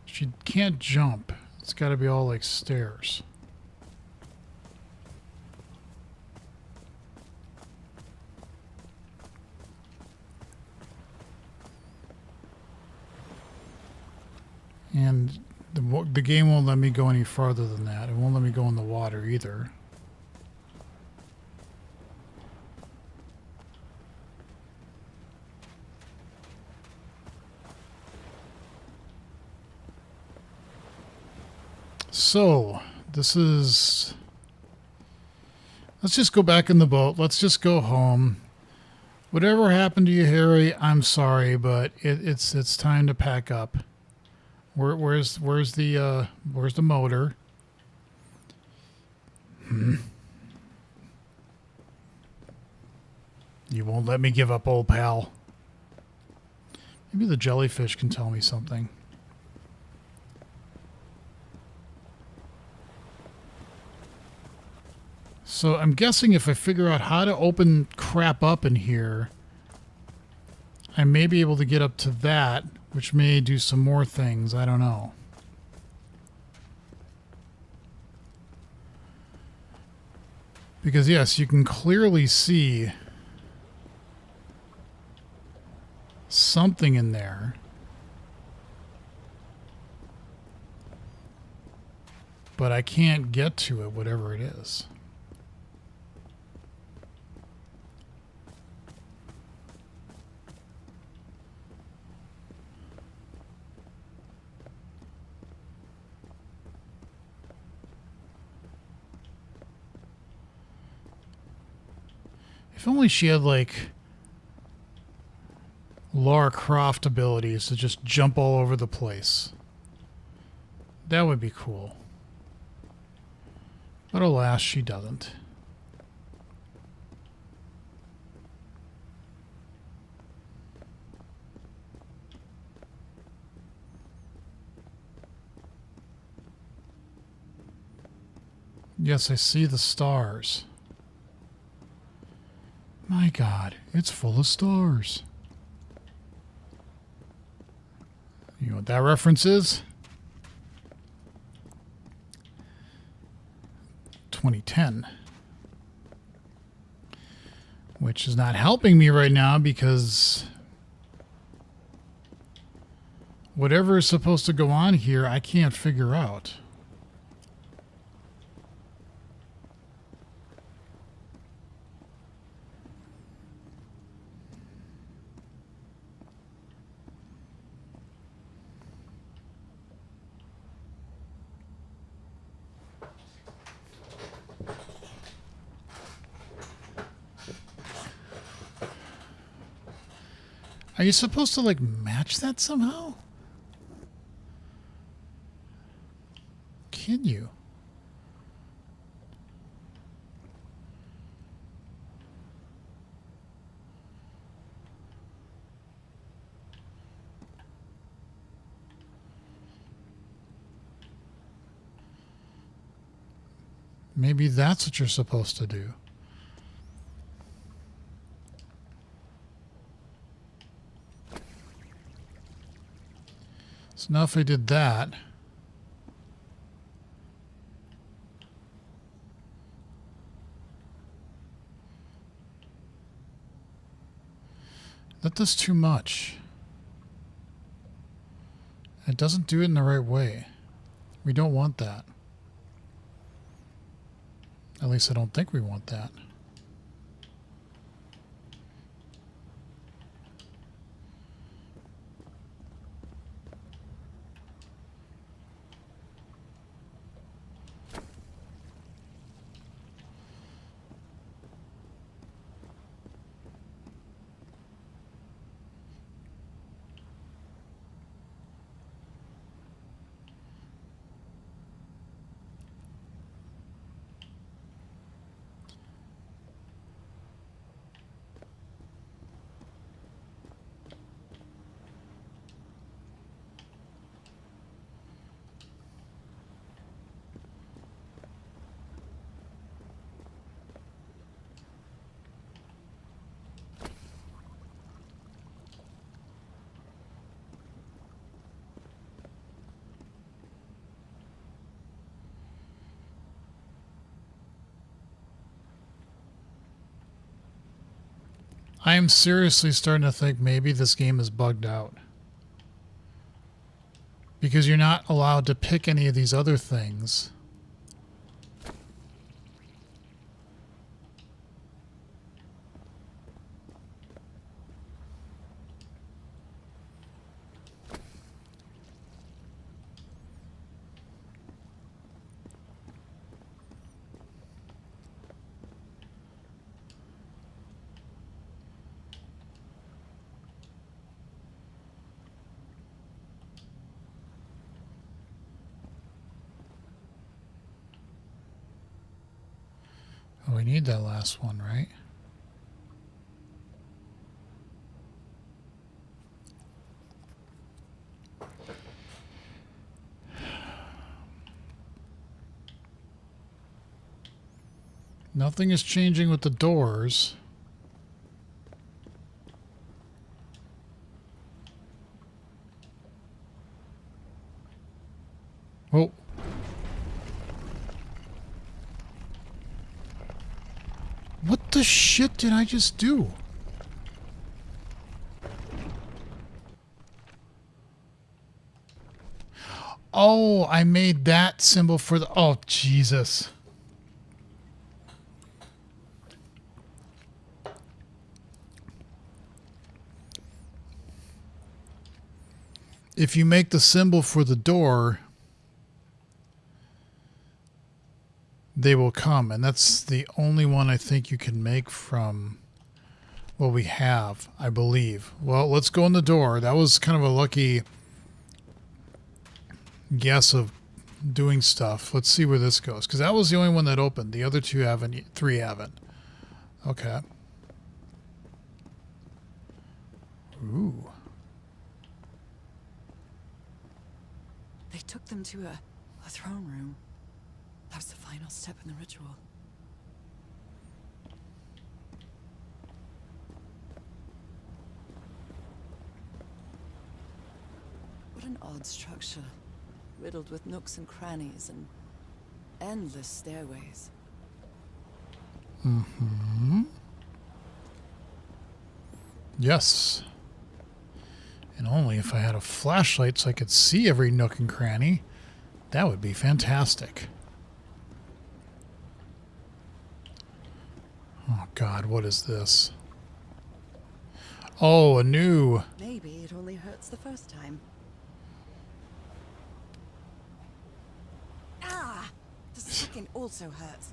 She can't jump. It's got to be all like stairs. And the game won't let me go any farther than that. It won't let me go in the water either. So, this is... Let's just go back in the boat. Let's just go home. Whatever happened to you, Harry, I'm sorry, but it's time to pack up. Where's the motor? You won't let me give up, old pal. Maybe the jellyfish can tell me something. So I'm guessing if I figure out how to open crap up in here, I may be able to get up to that, which may do some more things. I don't know. Because yes, you can clearly see something in there. But I can't get to it, whatever it is. If only she had, like, Lara Croft abilities to just jump all over the place. That would be cool. But alas, she doesn't. Yes, I see the stars. My God, it's full of stars. You know what that reference is? 2010. Which is not helping me right now because whatever is supposed to go on here, I can't figure out. Are you supposed to, like, match that somehow? Can you? Maybe that's what you're supposed to do. So now if I did that... That does too much. It doesn't do it in the right way. We don't want that. At least I don't think we want that. I am seriously starting to think maybe this game is bugged out. Because you're not allowed to pick any of these other things. Oh, we need that last one, right? Nothing is changing with the doors. Oh. What the shit did I just do? Oh, I made that symbol for the... Oh, Jesus. If you make the symbol for the door, they will come. And that's the only one I think you can make from what we have, I believe. Well, let's go in the door. That was kind of a lucky guess of doing stuff. Let's see where this goes. Because that was the only one that opened. The other two haven't. 3 haven't. Okay. Ooh. They took them to a throne room. That was the final step in the ritual. What an odd structure. Riddled with nooks and crannies and endless stairways. Mm-hmm. Yes. And only if I had a flashlight so I could see every nook and cranny. That would be fantastic. Oh, God, what is this? Oh, a new... Maybe it only hurts the first time. Ah! The second also hurts.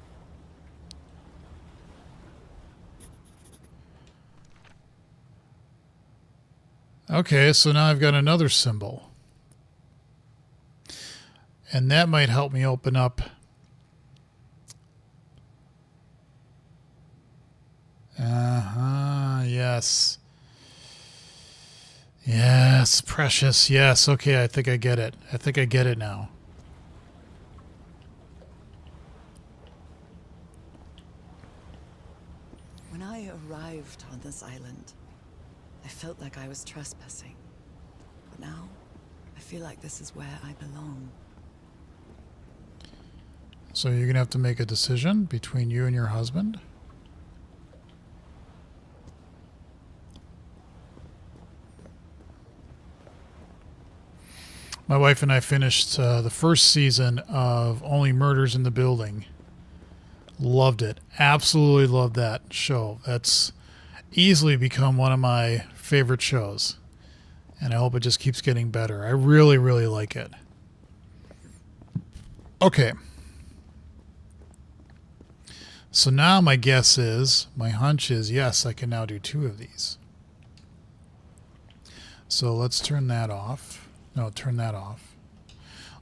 Okay, so now I've got another symbol. And that might help me open up... yes. Yes, precious, yes. Okay, I think I get it. I think I get it now. left on this island, I felt like I was trespassing. But now, I feel like this is where I belong. So you're going to have to make a decision between you and your husband? My wife and I finished the first season of Only Murders in the Building. Loved it. Absolutely loved that show. That's easily become one of my favorite shows. And I hope it just keeps getting better. I really, really like it. Okay. So now my guess is, my hunch is, yes, I can now do 2 of these. So let's turn that off. No, turn that off.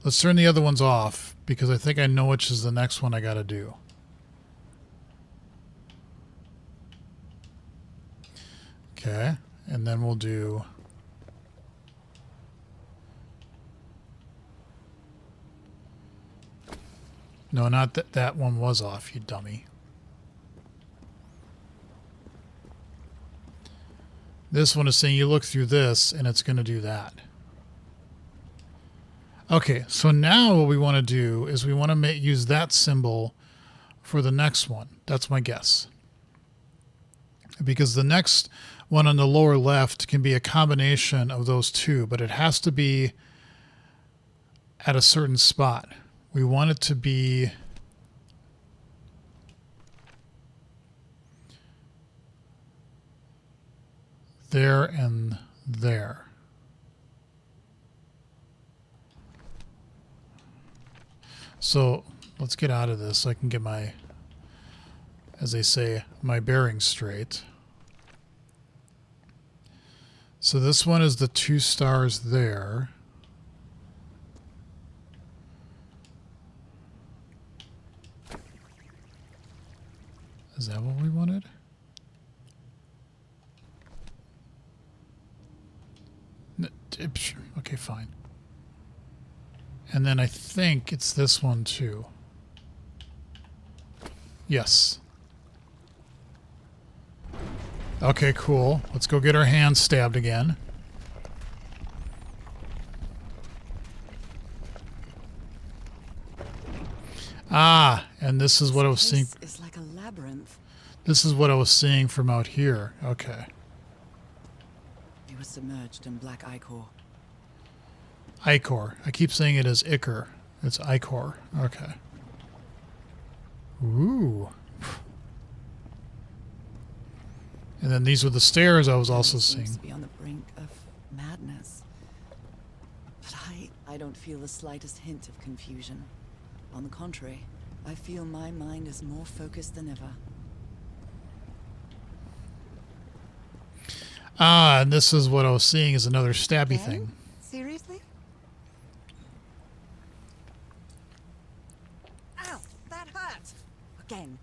Let's turn the other ones off because I think I know which is the next one I got to do. Okay, and then we'll do... No, not that. That one was off, you dummy. This one is saying you look through this, and it's going to do that. Okay, so now what we want to do is we want to use that symbol for the next one. That's my guess. Because the next one on the lower left can be a combination of those 2, but it has to be at a certain spot. We want it to be there and there. So let's get out of this so I can get my, as they say, my bearings straight. So this one is the 2 stars there. Is that what we wanted? Okay, fine. And then I think it's this one too. Yes. Okay, cool. Let's go get our hands stabbed again. Ah, and this is what I was seeing. It's like a labyrinth. This is what I was seeing from out here. Okay. We were submerged in black ichor. Ichor. I keep saying it as Ichor. It's Ichor. Okay. Ooh. And then these were the stairs I was also seeing. Seems to be on the brink of madness. But I don't feel the slightest hint of confusion. On the contrary, I feel my mind is more focused than ever. Ah, and this is what I was seeing is another stabby thing. Seriously? Ow, that hurt. Again.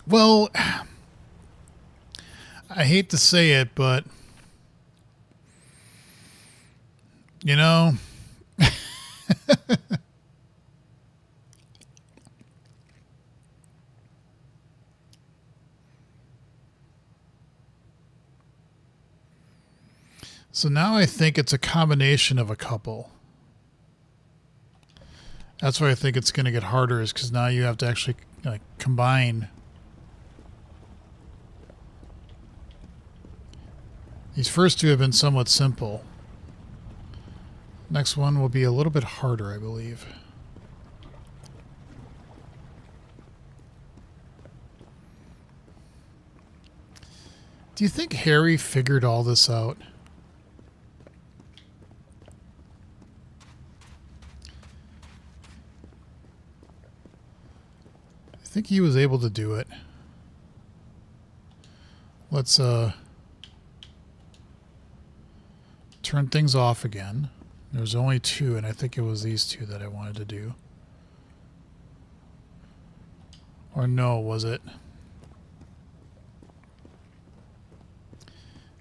Well, I hate to say it, but you know, so now I think it's a combination of a couple. That's why I think it's going to get harder, is because now you have to actually combine. These first 2 have been somewhat simple. Next one will be a little bit harder, I believe. Do you think Harry figured all this out? I think he was able to do it. Let's turn things off again. There's only 2, and I think it was these 2 that I wanted to do. Or no, was it?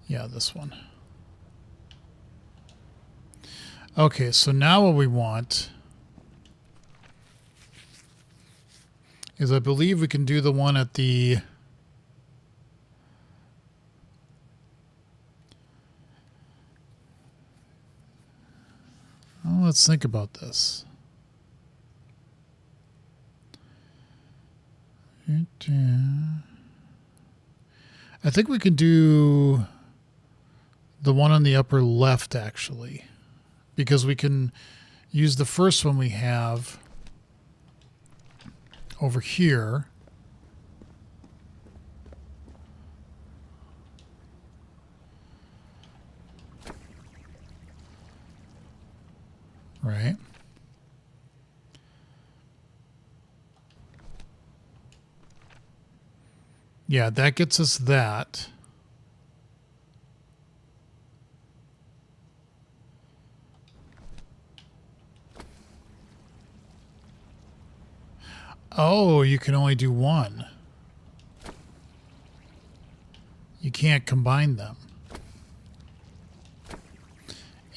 Yeah, this one. Okay, so now what we want is, I believe we can do the one at the let's think about this. I think we can do the one on the upper left, actually, because we can use the first one we have over here. Right. Yeah, that gets us that. Oh, you can only do one. You can't combine them.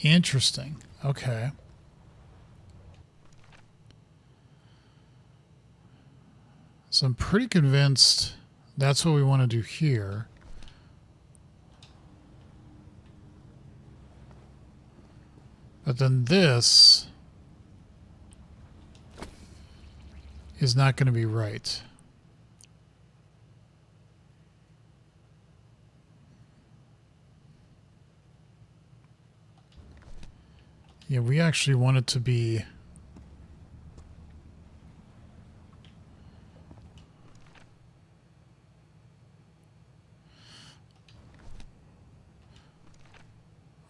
Interesting. Okay. So I'm pretty convinced that's what we want to do here. But then this is not going to be right. Yeah, we actually want it to be...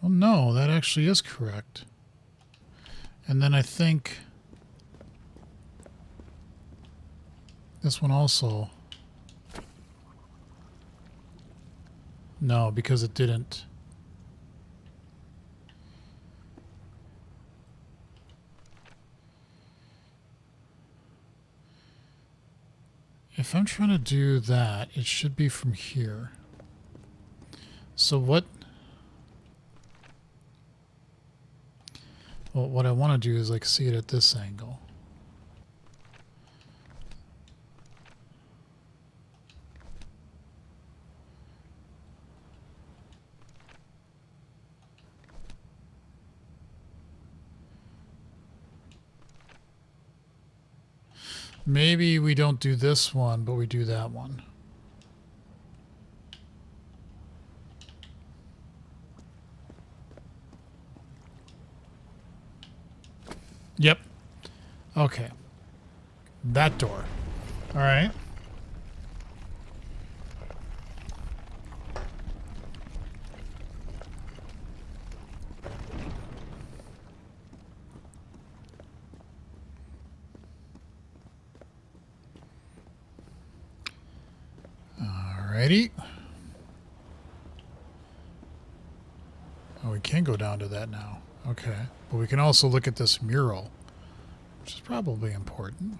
Oh no, that actually is correct. And then I think this one also. No, because it didn't. If I'm trying to do that, it should be from here. So what... Well, what I want to do is like see it at this angle. Maybe we don't do this one, but we do that one. Yep. Okay. That door. All right. Alrighty. Oh, we can go down to that now. Okay. But we can also look at this mural, which is probably important.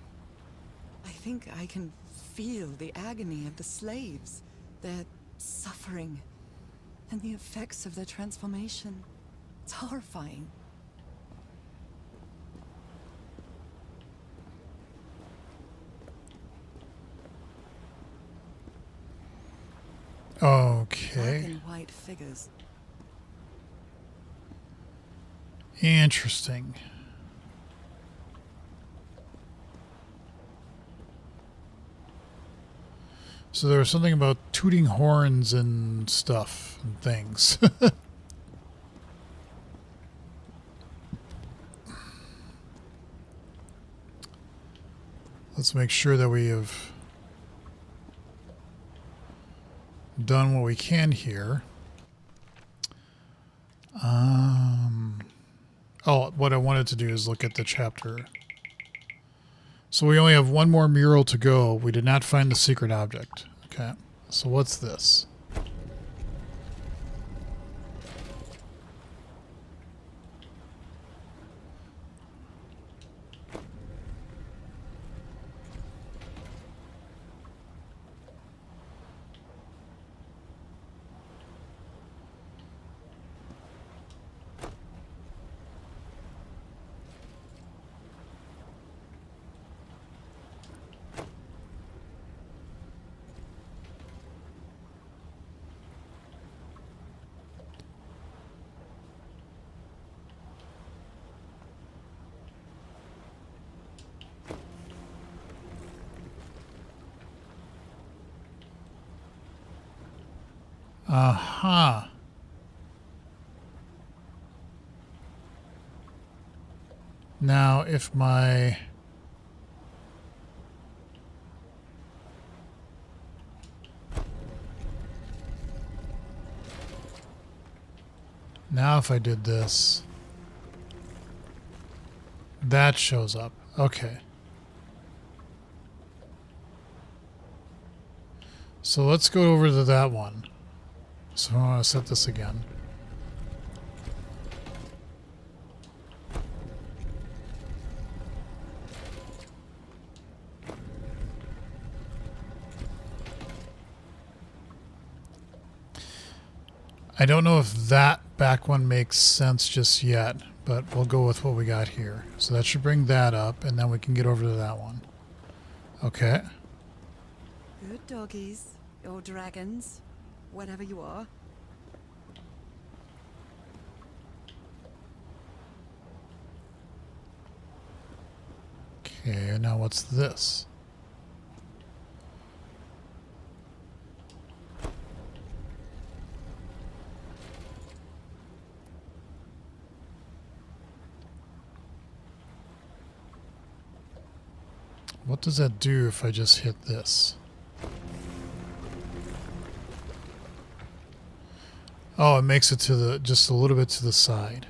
I think I can feel the agony of the slaves, their suffering, and the effects of their transformation. It's horrifying. Black Okay. and white figures. Interesting. So there was something about tooting horns and stuff and things. Let's make sure that we have done what we can here. Oh, what I wanted to do is look at the chapter. So we only have one more mural to go. We did not find the secret object. Okay. So what's this? Aha. Now, if my... Now if I did this, that shows up. Okay. So let's go over to that one. So I want to set this again. I don't know if that back one makes sense just yet, but we'll go with what we got here. So that should bring that up, and then we can get over to that one. Okay. Good doggies, or dragons, whatever you are. Okay, now what's this? What does that do if I just hit this? Oh, it makes it to the just a little bit to the side.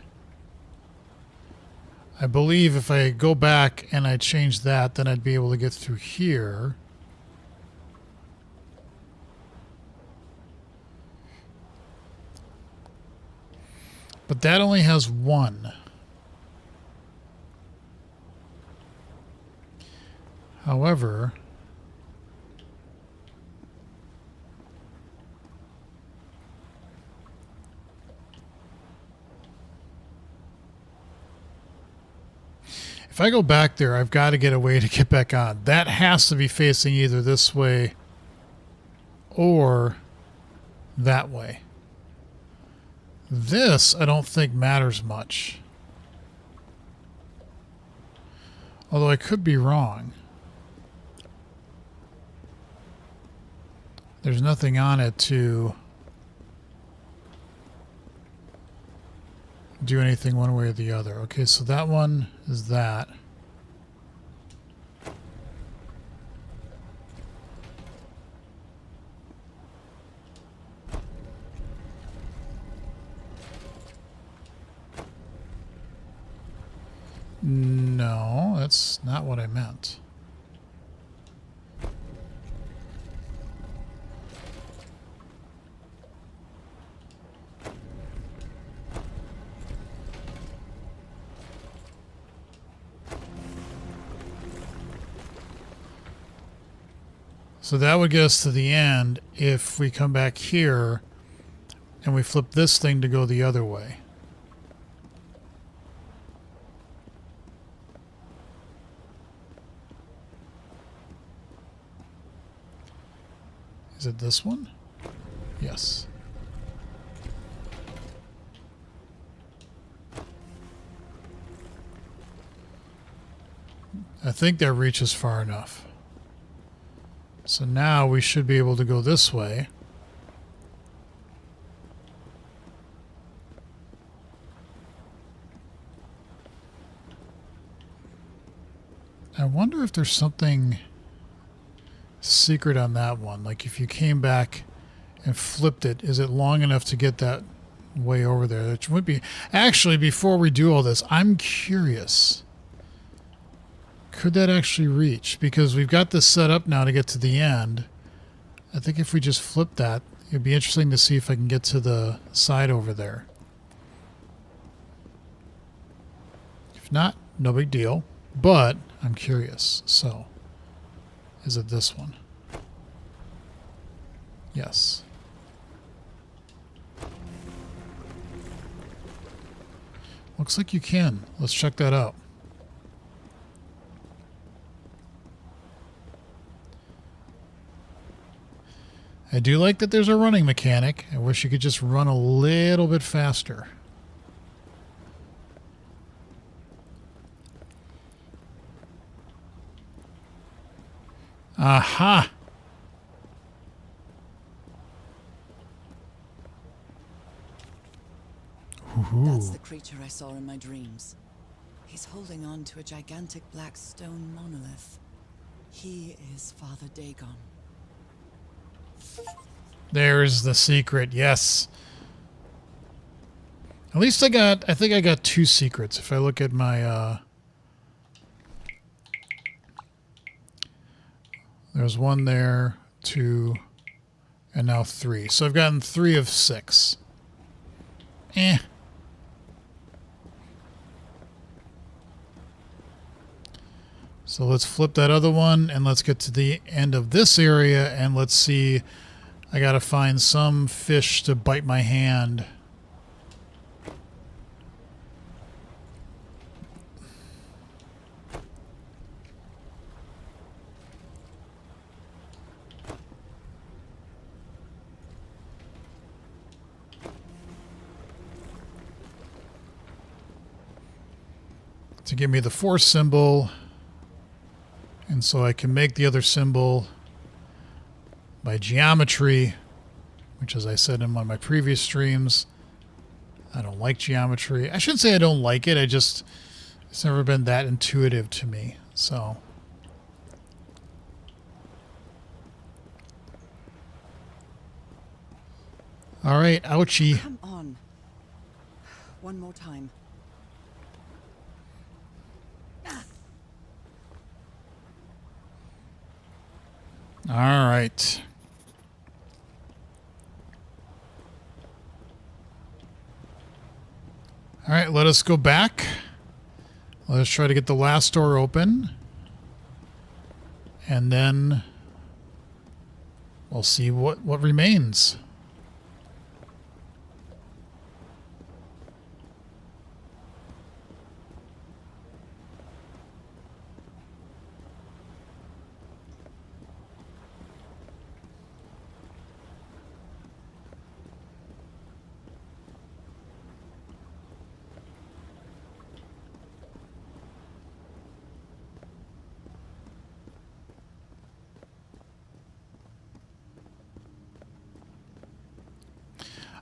I believe if I go back and I change that, then I'd be able to get through here. But that only has one. However, if I go back there, I've got to get a way to get back on. That has to be facing either this way or that way. This, I don't think matters much. Although I could be wrong. There's nothing on it to do anything one way or the other. Okay, so that one is that. No, that's not what I meant. So that would get us to the end if we come back here and we flip this thing to go the other way. Is it this one? Yes. I think that reaches far enough. So now we should be able to go this way. I wonder if there's something secret on that one. Like if you came back and flipped it, is it long enough to get that way over there? Which would be... Actually, before we do all this, I'm curious. Could that actually reach? Because we've got this set up now to get to the end. I think if we just flip that, it'd be interesting to see if I can get to the side over there. If not, no big deal. But I'm curious. So, is it this one? Yes. Looks like you can. Let's check that out. I do like that there's a running mechanic. I wish you could just run a little bit faster. Aha! That's the creature I saw in my dreams. He's holding on to a gigantic black stone monolith. He is Father Dagon. There's the secret, yes. At least I think I got 2 secrets. If I look at my, there's 1 there, 2, and now 3. So I've gotten 3 of 6. Eh. So let's flip that other one, and let's get to the end of this area, and let's see. I gotta find some fish to bite my hand. To give me the force symbol. And so I can make the other symbol by geometry, which, as I said in one of my previous streams, I don't like geometry. I shouldn't say I don't like it. It's never been that intuitive to me. So. All right, ouchie. Come on. One more time. All right. All right, let us go back. Let us try to get the last door open. And then we'll see what remains.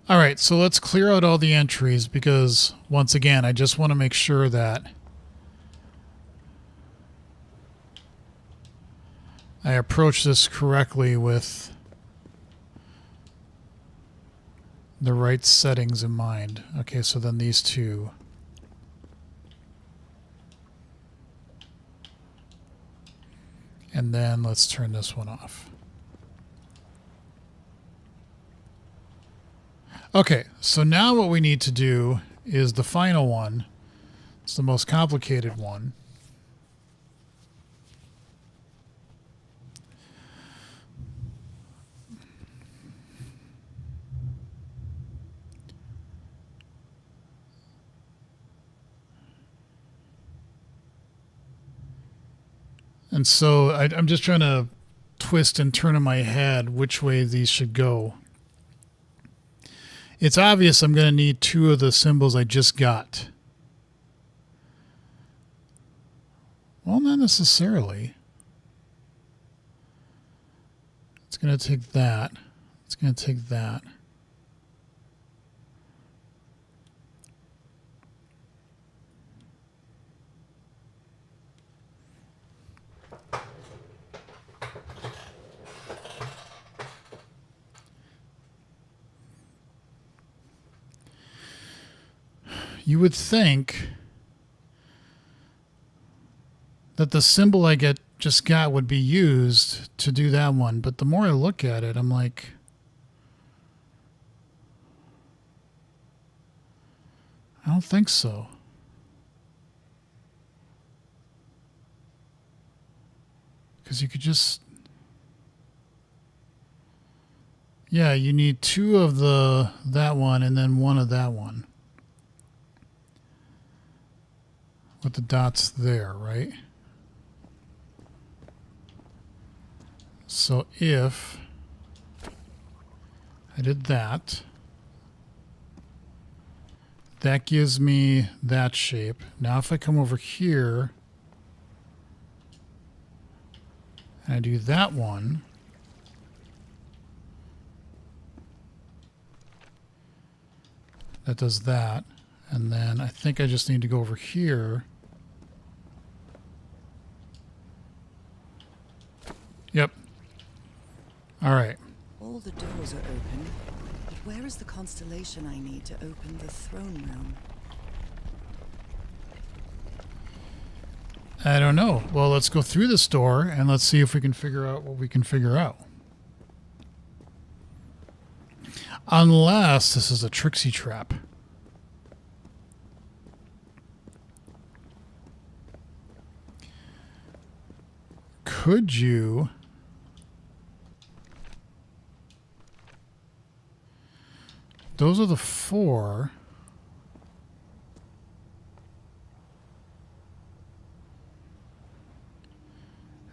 All right, so let's clear out all the entries because, once again, I just want to make sure that I approach this correctly with the right settings in mind. Okay, so then these 2. And then let's turn this one off. Okay, so now what we need to do is the final one. It's the most complicated one. And so I'm just trying to twist and turn in my head which way these should go. It's obvious I'm going to need 2 of the symbols I just got. Well, not necessarily. It's going to take that. It's going to take that. You would think that the symbol I just got would be used to do that one, but the more I look at it, I'm like, I don't think so. Because you could just, yeah, you need 2 of that one and then 1 of that one. With the dots there, right? So if I did that, that gives me that shape. Now if I come over here and I do that one, that does that. And then I think I just need to go over here. Yep. All right. All the doors are open, but where is the constellation I need to open the throne room? I don't know. Well, let's go through this door and let's see if we can figure out what we can figure out. Unless this is a tricksy trap. Could you... Those are the 4.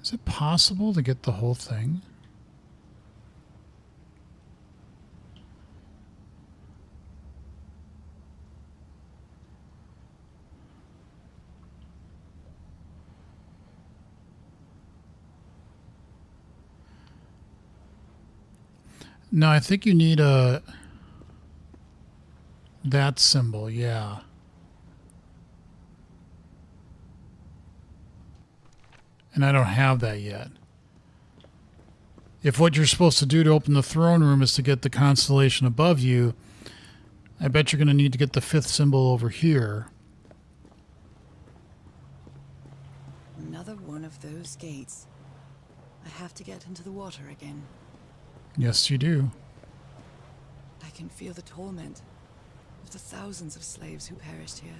Is it possible to get the whole thing? No, I think you need that symbol, yeah. And I don't have that yet. If what you're supposed to do to open the throne room is to get the constellation above you, I bet you're going to need to get the 5th symbol over here. Another one of those gates. I have to get into the water again. Yes, you do. I can feel the torment of the thousands of slaves who perished here.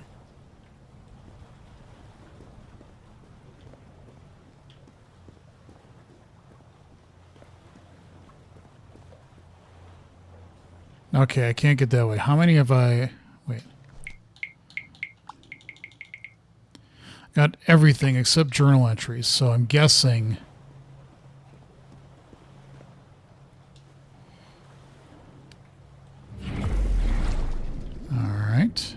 Okay, I can't get that way. How many have I... Wait. Got everything except journal entries, so I'm guessing... Alright.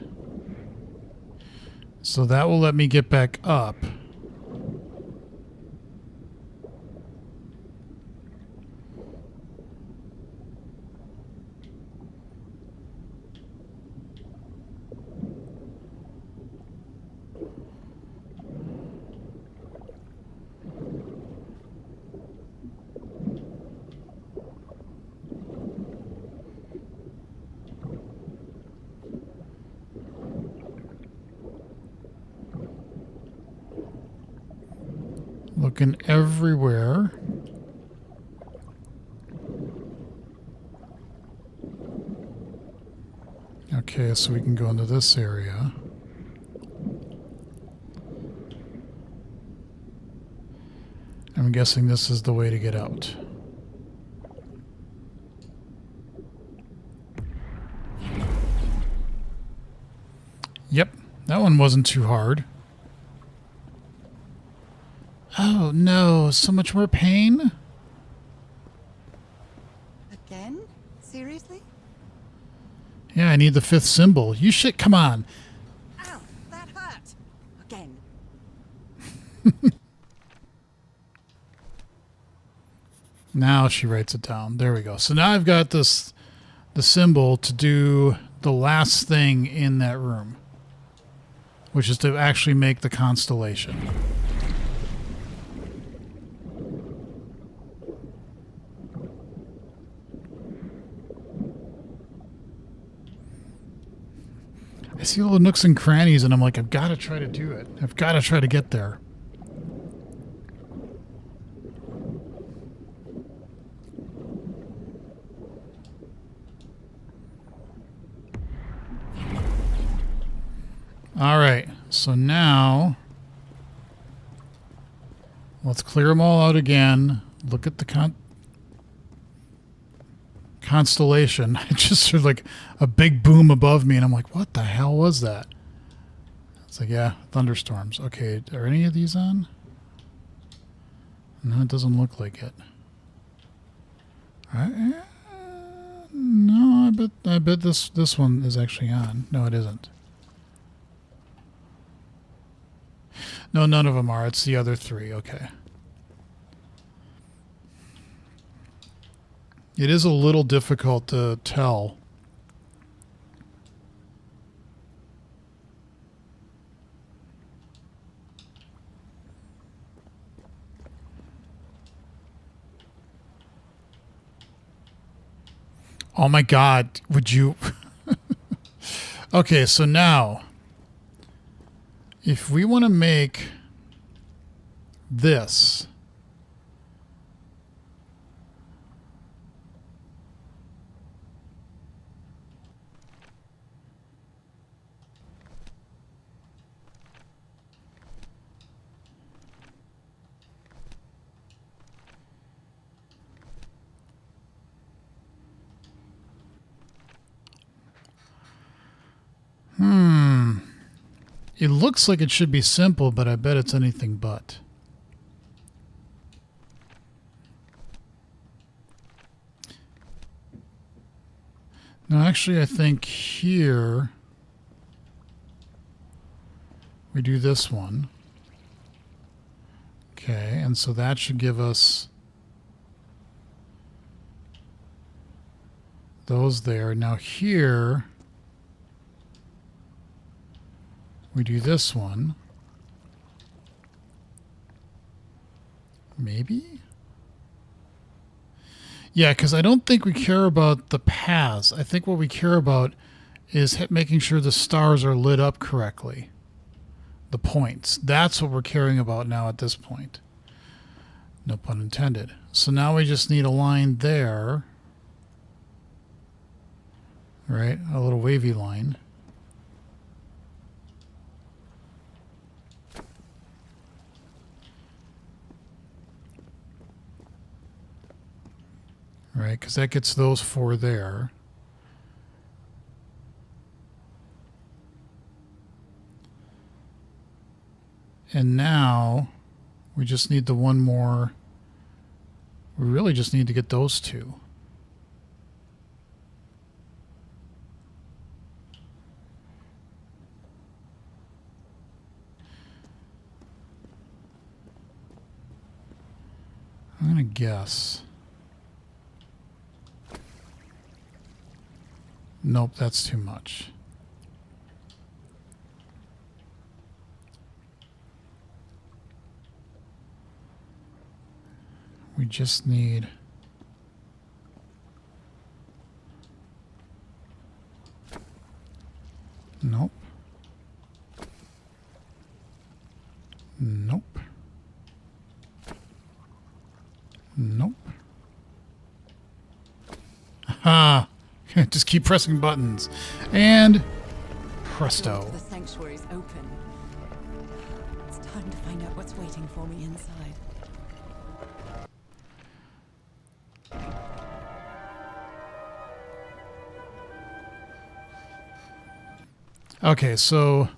So that will let me get back up. Looking everywhere. Okay, so we can go into this area. I'm guessing this is the way to get out. Yep, that one wasn't too hard. Oh no, so much more pain? Again? Seriously? Yeah, I need the 5th symbol. You shit, come on. Ow, that hurt! Again. Now she writes it down. There we go. So now I've got the symbol to do the last thing in that room, which is to actually make the constellation. I see all the nooks and crannies, and I'm like, I've got to try to do it. I've got to try to get there. All right, so now let's clear them all out again. Look at the constellation. I just heard like a big boom above me, and I'm like, what the hell was that? It's like, yeah, thunderstorms. Okay, are any of these on? No, it doesn't look like it. No, I bet this one is actually on. No, it isn't. No, none of them are. It's the other 3. Okay. It is a little difficult to tell. Oh my God, would you? Okay, so now, if we want to make this, it looks like it should be simple, but I bet it's anything but. No, actually, I think here we do this one. Okay, and so that should give us those there. Now here we do this one. Maybe? Yeah, because I don't think we care about the paths. I think what we care about is making sure the stars are lit up correctly. The points. That's what we're caring about now at this point. No pun intended. So now we just need a line there. Right? A little wavy line. Right, because that gets those four there. And now we just need the one more. We really just need to get those two. I'm going to guess. Nope, that's too much. We just need nope. Nope. Nope. Ha! Just keep pressing buttons. And presto. The sanctuary's open. It's time to find out what's waiting for me inside. Okay, so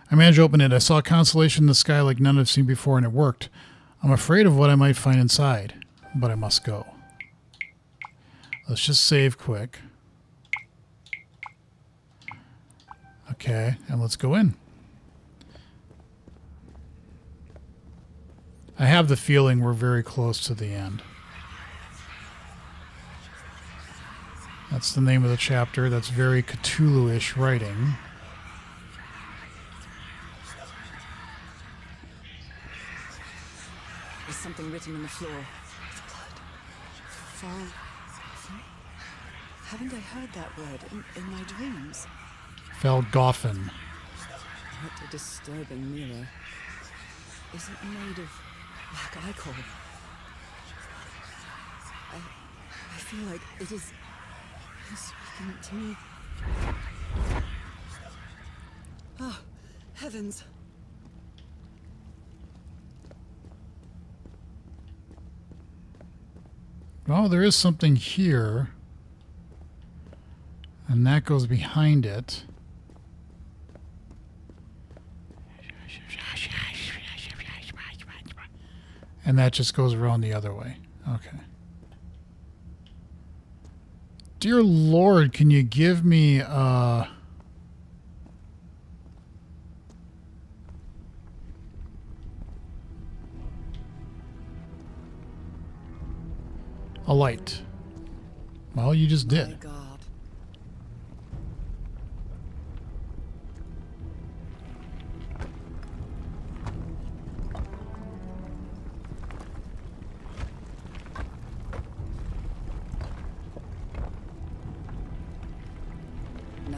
I managed to open it. I saw a constellation in the sky like none I've seen before, and it worked. I'm afraid of what I might find inside, but I must go. Let's just save quick. Okay, and let's go in. I have the feeling we're very close to the end. That's the name of the chapter. That's very Cthulhu-ish writing. There's something written on the floor. It's blood. Fall. Haven't I heard that word in my dreams? Felgoffen. What a disturbing mirror. Is it made of black ichor? I feel like it is speaking to me. Oh, heavens. Oh, there is something here. And that goes behind it. And that just goes around the other way. Okay. Dear Lord, can you give me a light? Well, you just did. My God.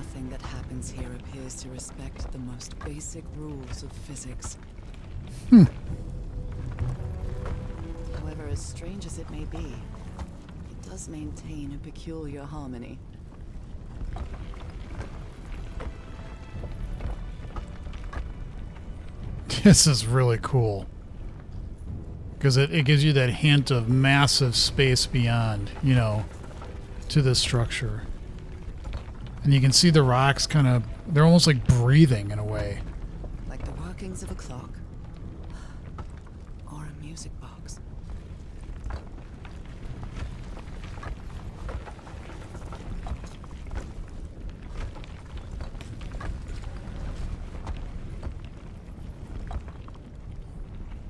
Nothing that happens here appears to respect the most basic rules of physics. However, as strange as it may be, it does maintain a peculiar harmony. This is really cool. Because it gives you that hint of massive space beyond, you know, to this structure. And you can see the rocks kind of, they're almost like breathing in a way. Like the workings of a clock. Or a music box.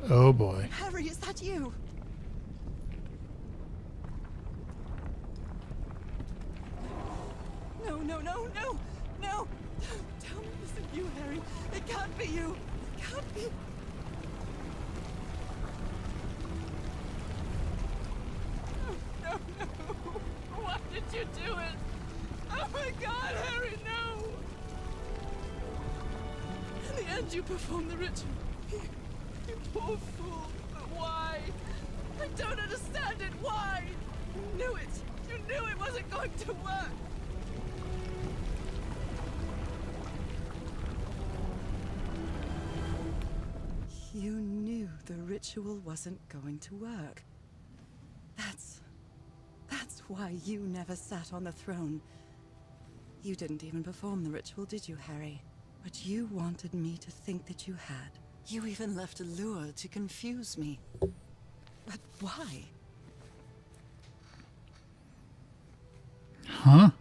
Oh boy. Harry, is that you? No, no, no, no, no! Tell me this isn't you, Harry. It can't be you. It can't be. No, no, no. Why did you do it? Oh my God, Harry, no! In the end, you performed the ritual. You poor fool. But why? I don't understand it. Why? You knew it. You knew it wasn't going to work. You knew the ritual wasn't going to work. That's why you never sat on the throne. You didn't even perform the ritual, did you, Harry? But you wanted me to think that you had. You even left a lure to confuse me. But why? Huh?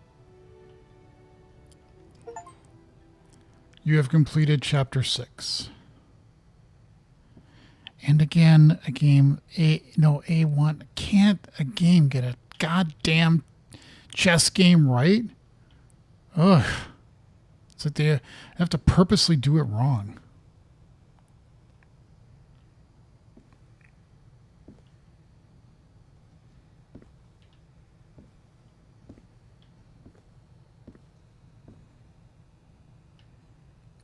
You have completed chapter 6. And again, A1. Can't a game get a goddamn chess game right? Ugh. It's like they have to purposely do it wrong.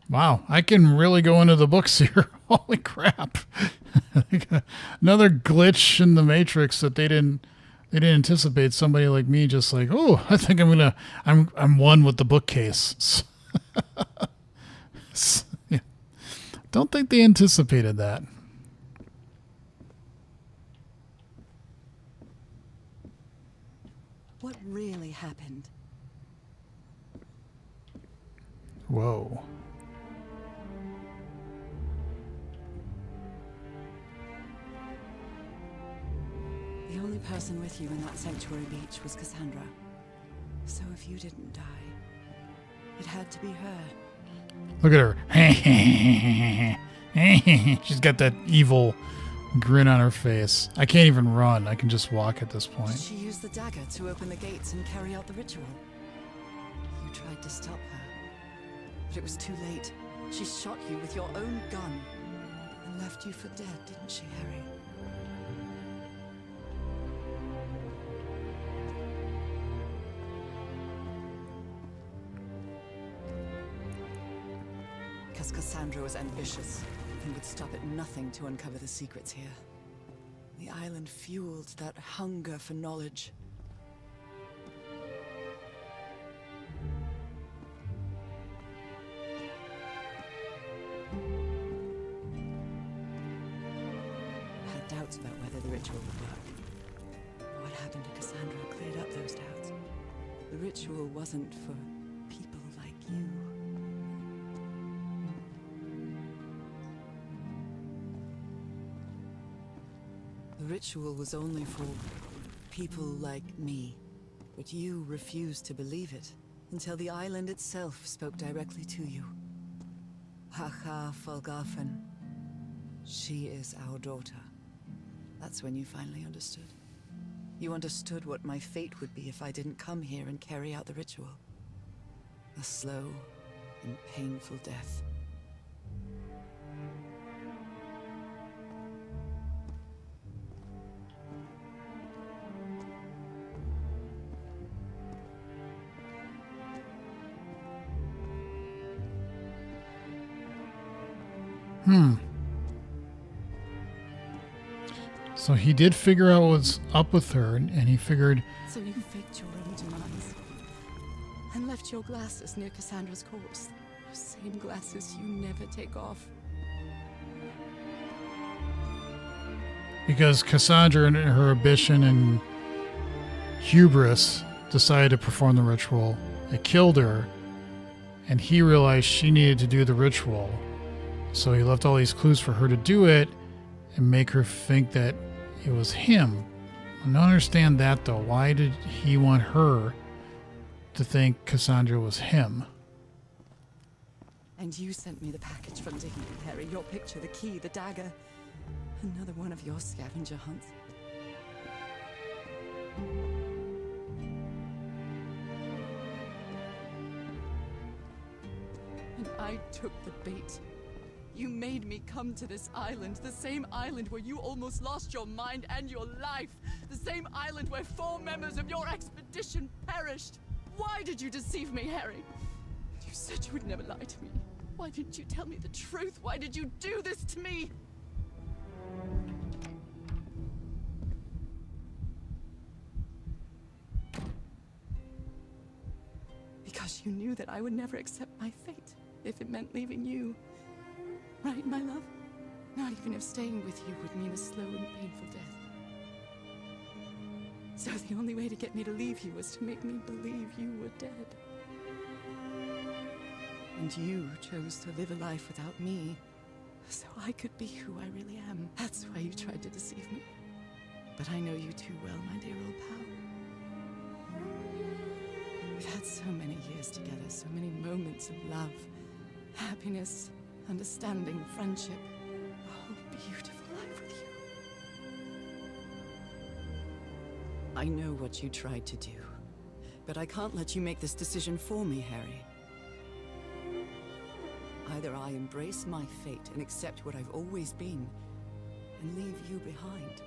Wow, I can really go into the books here. Holy crap. Another glitch in the Matrix that they didn't anticipate. Somebody like me just like, oh, I think I'm one with the bookcase. Yeah. Don't think they anticipated that. What really happened? Whoa. The only person with you in that sanctuary beach was Cassandra. So if you didn't die, it had to be her. Look at her. She's got that evil grin on her face. I can't even run. I can just walk at this Did point. she use the dagger to open the gates and carry out the ritual? You tried to stop her, but it was too late. She shot you with your own gun and left you for dead, didn't she, Harry? Because Cassandra was ambitious and would stop at nothing to uncover the secrets here. The island fueled that hunger for knowledge. I had doubts about whether the ritual would work. But what happened to Cassandra cleared up those doubts. The ritual wasn't for people like you. The ritual was only for people like me, but you refused to believe it until the island itself spoke directly to you. Haha Folgafen. She is our daughter. That's when you finally understood. You understood what my fate would be if I didn't come here and carry out the ritual. A slow and painful death. So he did figure out what's up with her, and he figured, So you faked your own demise and left your glasses near Cassandra's corpse. Those same glasses you never take off. because Cassandra and her ambition and hubris decided to perform the ritual. It killed her, and he realized she needed to do the ritual. So he left all these clues for her to do it and make her think that it was him. I don't understand that, though. Why did he want her to think Cassandra was him? And you sent me the package from Digging, Harry. Your picture, the key, the dagger. Another one of your scavenger hunts. And I took the bait. You made me come to this island, the same island where you almost lost your mind and your life, the same island where 4 members of your expedition perished. Why did you deceive me, Harry? You said you would never lie to me. Why didn't you tell me the truth? Why did you do this to me? Because you knew that I would never accept my fate if it meant leaving you. Right, my love? Not even if staying with you would mean a slow and painful death. So the only way to get me to leave you was to make me believe you were dead. And you chose to live a life without me, so I could be who I really am. That's why you tried to deceive me. But I know you too well, my dear old pal. We've had so many years together, so many moments of love, happiness, understanding, friendship. A whole beautiful life with you. I know what you tried to do, but I can't let you make this decision for me, Harry. Either I embrace my fate and accept what I've always been, and leave you behind.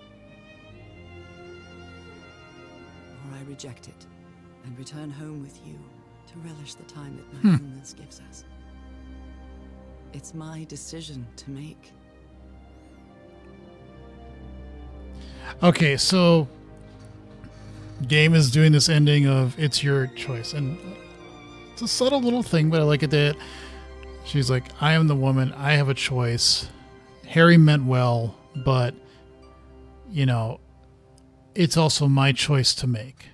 Or I reject it, and return home with you, to relish the time that my illness gives us. It's my decision to make. Okay, so game is doing this ending of it's your choice, and it's a subtle little thing, but I like it that she's like, I am the woman, I have a choice. Harry meant well, but you know, it's also my choice to make.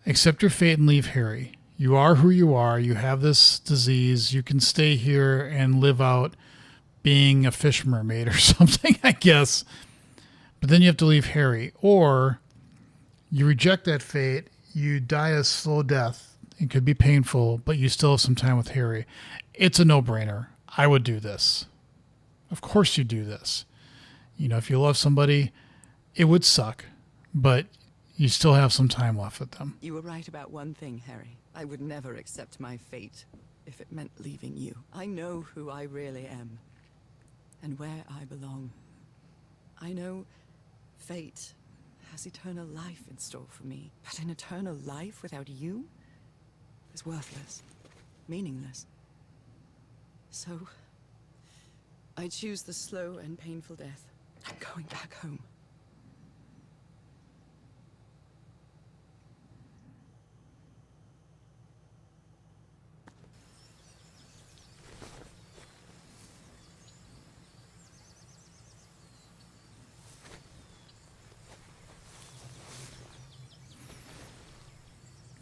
Accept your fate and leave Harry. You are who you are. You have this disease. You can stay here and live out being a fish mermaid or something, I guess. But then you have to leave Harry. Or you reject that fate. You die a slow death. It could be painful, but you still have some time with Harry. It's a no-brainer. I would do this. Of course you do this. You know, if you love somebody, it would suck, but you still have some time left with them. You were right about one thing, Harry. I would never accept my fate if it meant leaving you. I know who I really am and where I belong. I know fate has eternal life in store for me, but an eternal life without you is worthless, meaningless. So I choose the slow and painful death. I'm going back home.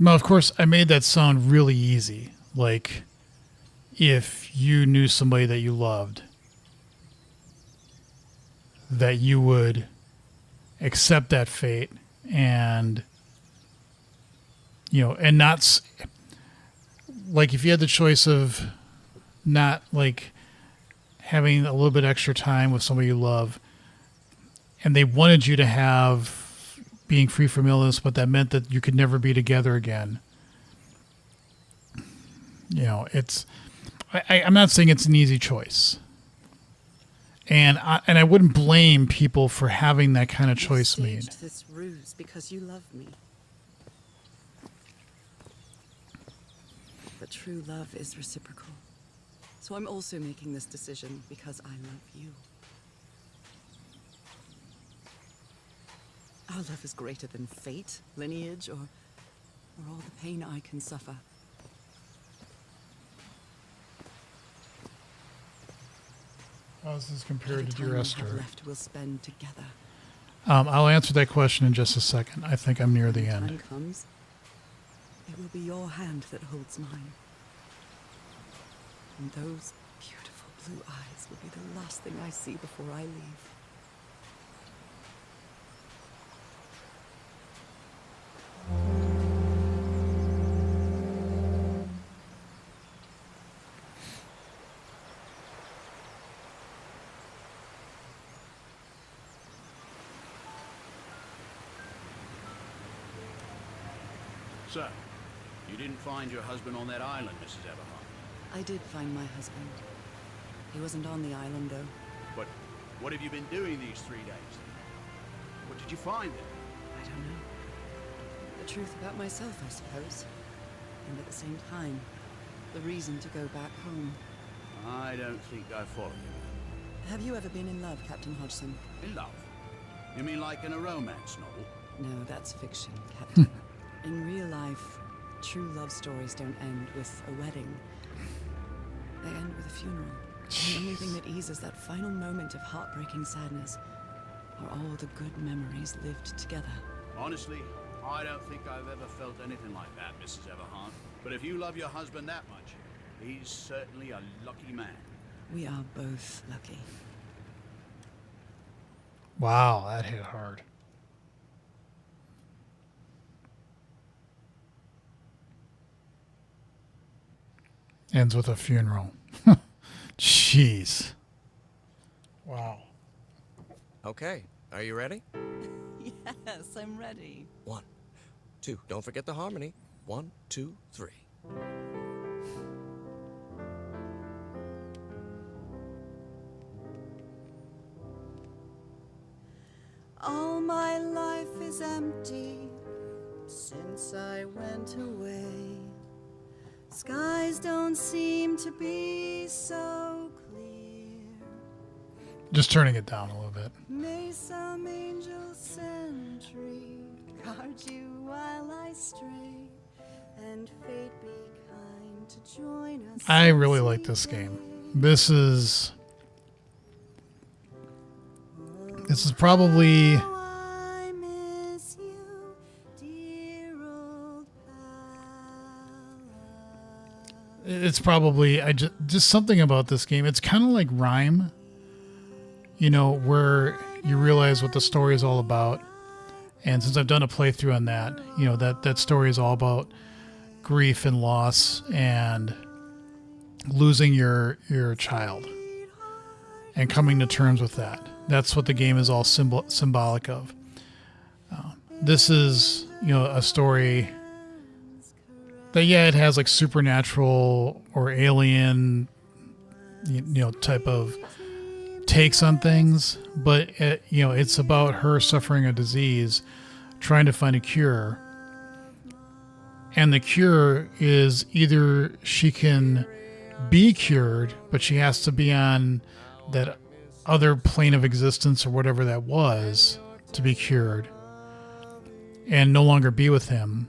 Now, of course, I made that sound really easy. Like, if you knew somebody that you loved, that you would accept that fate and, you know, and not, like, if you had the choice of not, like, having a little bit extra time with somebody you love, and they wanted you to have being free from illness, but that meant that you could never be together again. You know, it's, I'm not saying it's an easy choice. And I wouldn't blame people for having that kind of choice made. You staged this ruse because you love me. But true love is reciprocal. So I'm also making this decision because I love you. Our love is greater than fate, lineage, or all the pain I can suffer. How is this compared The to time Dear we have Esther? left we'll spend together. I'll answer that question in just a second. I think I'm near the When end. time comes, it will be your hand that holds mine. And those beautiful blue eyes will be the last thing I see before I leave. So, you didn't find your husband on that island, Mrs. Everhart. I did find my husband. He wasn't on the island, though. But what have you been doing these 3 days? What did you find there? I don't know. The truth about myself, I suppose. And at the same time, the reason to go back home. I don't think I follow you. Have you ever been in love, Captain Hodgson? In love? You mean like in a romance novel? No, that's fiction, Captain. In real life, true love stories don't end with a wedding. They end with a funeral. And the only thing that eases that final moment of heartbreaking sadness are all the good memories lived together. Honestly, I don't think I've ever felt anything like that, Mrs. Everhart. But if you love your husband that much, he's certainly a lucky man. We are both lucky. Wow, that hit hard. Ends with a funeral. Jeez. Wow. Okay, are you ready? Yes, I'm ready. 1, 2. Don't forget the harmony. 1, 2, 3. All my life is empty since I went away. Skies don't seem to be so clear. Just turning it down a little bit. May some angel sentry guard you while I stray, and fate be kind to join us. I really like this game. This is probably I miss you, dear old pal. it's probably I just something about this game. It's kind of like Rhyme, you know, where you realize what the story is all about. And since I've done a playthrough on that, you know, that story is all about grief and loss and losing your child and coming to terms with that. That's what the game is all symbolic of. This is, you know, a story that, yeah, it has like supernatural or alien, you know, type of takes on things, but it, you know, it's about her suffering a disease, trying to find a cure. And the cure is either she can be cured, but she has to be on that other plane of existence or whatever that was to be cured and no longer be with him.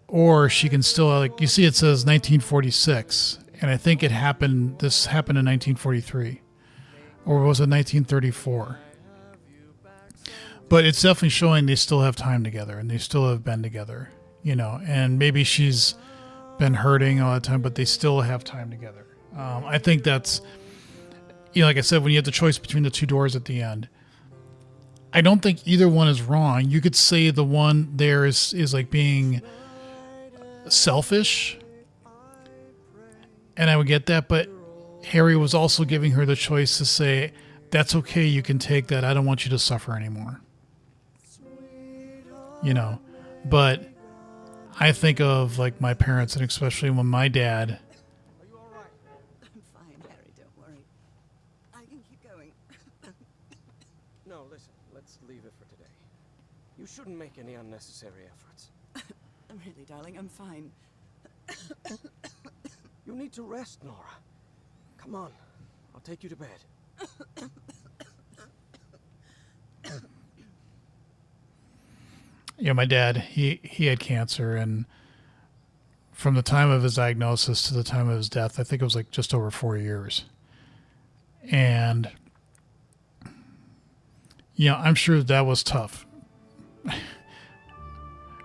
Or she can still, like, you see it says 1946, and I think this happened in 1943. Or was it 1934? But it's definitely showing they still have time together and they still have been together, you know, and maybe she's been hurting all the time, but they still have time together. I think that's, you know, like I said, when you have the choice between the two doors at the end, I don't think either one is wrong. You could say the one there is like being selfish, and I would get that, but Harry was also giving her the choice to say, that's okay, you can take that, I don't want you to suffer anymore. You know, but I think of like my parents, and especially when my dad. Are you all right? I'm fine, Harry, don't worry. I can keep going. No, listen, let's leave it for today. You shouldn't make any unnecessary efforts. Really, darling, I'm fine. You need to rest, Nora. Come on. I'll take you to bed. Yeah, my dad, he had cancer, and from the time of his diagnosis to the time of his death, I think it was like just over 4 years. And, you know, I'm sure that was tough.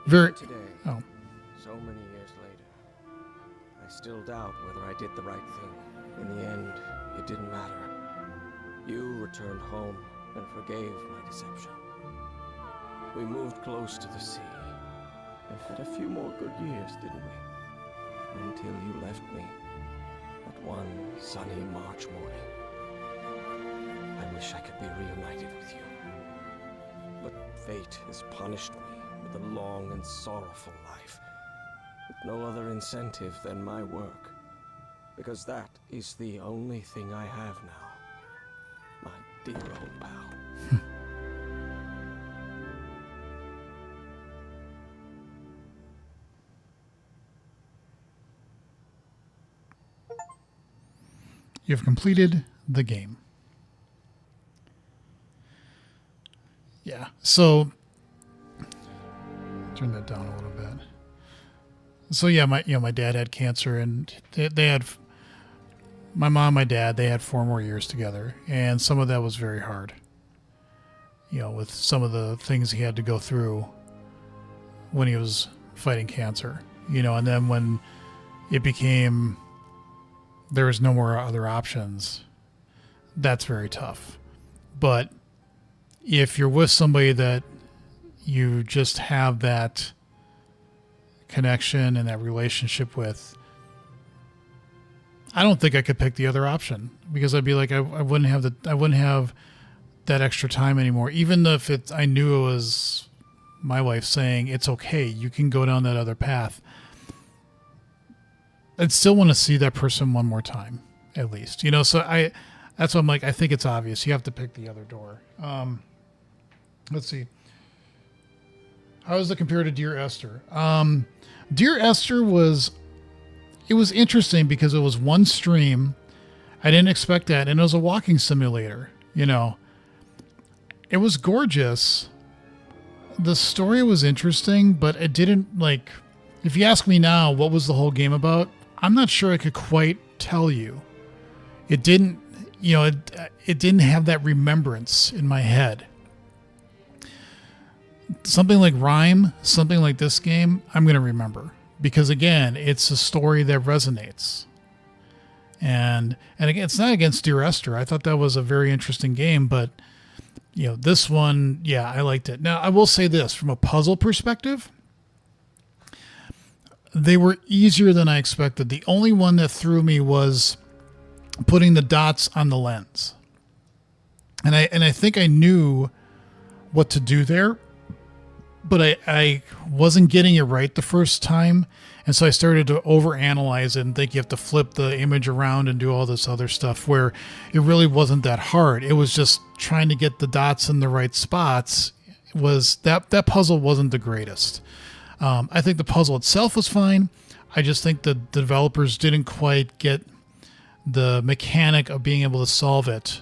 Very. Today, Oh, so many years later, I still doubt whether I did the right thing. In the end, it didn't matter. You returned home and forgave my deception. We moved close to the sea and had a few more good years, didn't we? Until you left me that one sunny March morning. I wish I could be reunited with you. But fate has punished me with a long and sorrowful life, with no other incentive than my work. Because that is the only thing I have now, my dear old pal. you've completed the game. Yeah. So turn that down a little bit. So yeah, my dad had cancer, and they had my mom, my dad, they had 4 more years together, and some of that was very hard. You know, with some of the things he had to go through when he was fighting cancer. You know, and then when it became there was no more other options, that's very tough. But if you're with somebody that you just have that connection and that relationship with, I don't think I could pick the other option, because I'd be like, I wouldn't have that extra time anymore. Even if I knew it was my wife saying it's okay, you can go down that other path, I'd still want to see that person one more time, at least. You know, so that's why I'm like, I think it's obvious. You have to pick the other door. Let's see. How does it compare to Dear Esther? Dear Esther was interesting because it was one stream. I didn't expect that. And it was a walking simulator, you know. It was gorgeous. The story was interesting, but it didn't, like, if you ask me now, what was the whole game about? I'm not sure I could quite tell you. It didn't, you know, it didn't have that remembrance in my head. Something like Rhyme, something like this game, I'm going to remember. Because again, it's a story that resonates. And again, it's not against Dear Esther. I thought that was a very interesting game, but you know, this one, yeah, I liked it. Now, I will say this, from a puzzle perspective, they were easier than I expected. The only one that threw me was putting the dots on the lens. And I think I knew what to do there, but I wasn't getting it right the first time. And so I started to overanalyze it and think you have to flip the image around and do all this other stuff, where it really wasn't that hard. It was just trying to get the dots in the right spots. That puzzle wasn't the greatest. I think the puzzle itself was fine. I just think the developers didn't quite get the mechanic of being able to solve it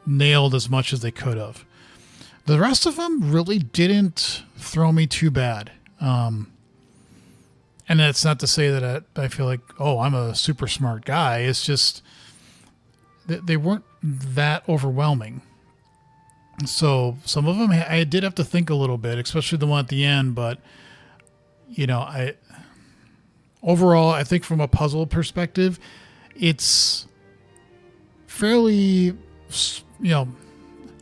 nailed as much as they could have. The rest of them really didn't throw me too bad. And that's not to say that I feel like, oh, I'm a super smart guy. It's just they weren't that overwhelming. So some of them I did have to think a little bit, especially the one at the end. But, you know, overall, I think from a puzzle perspective, it's fairly, you know,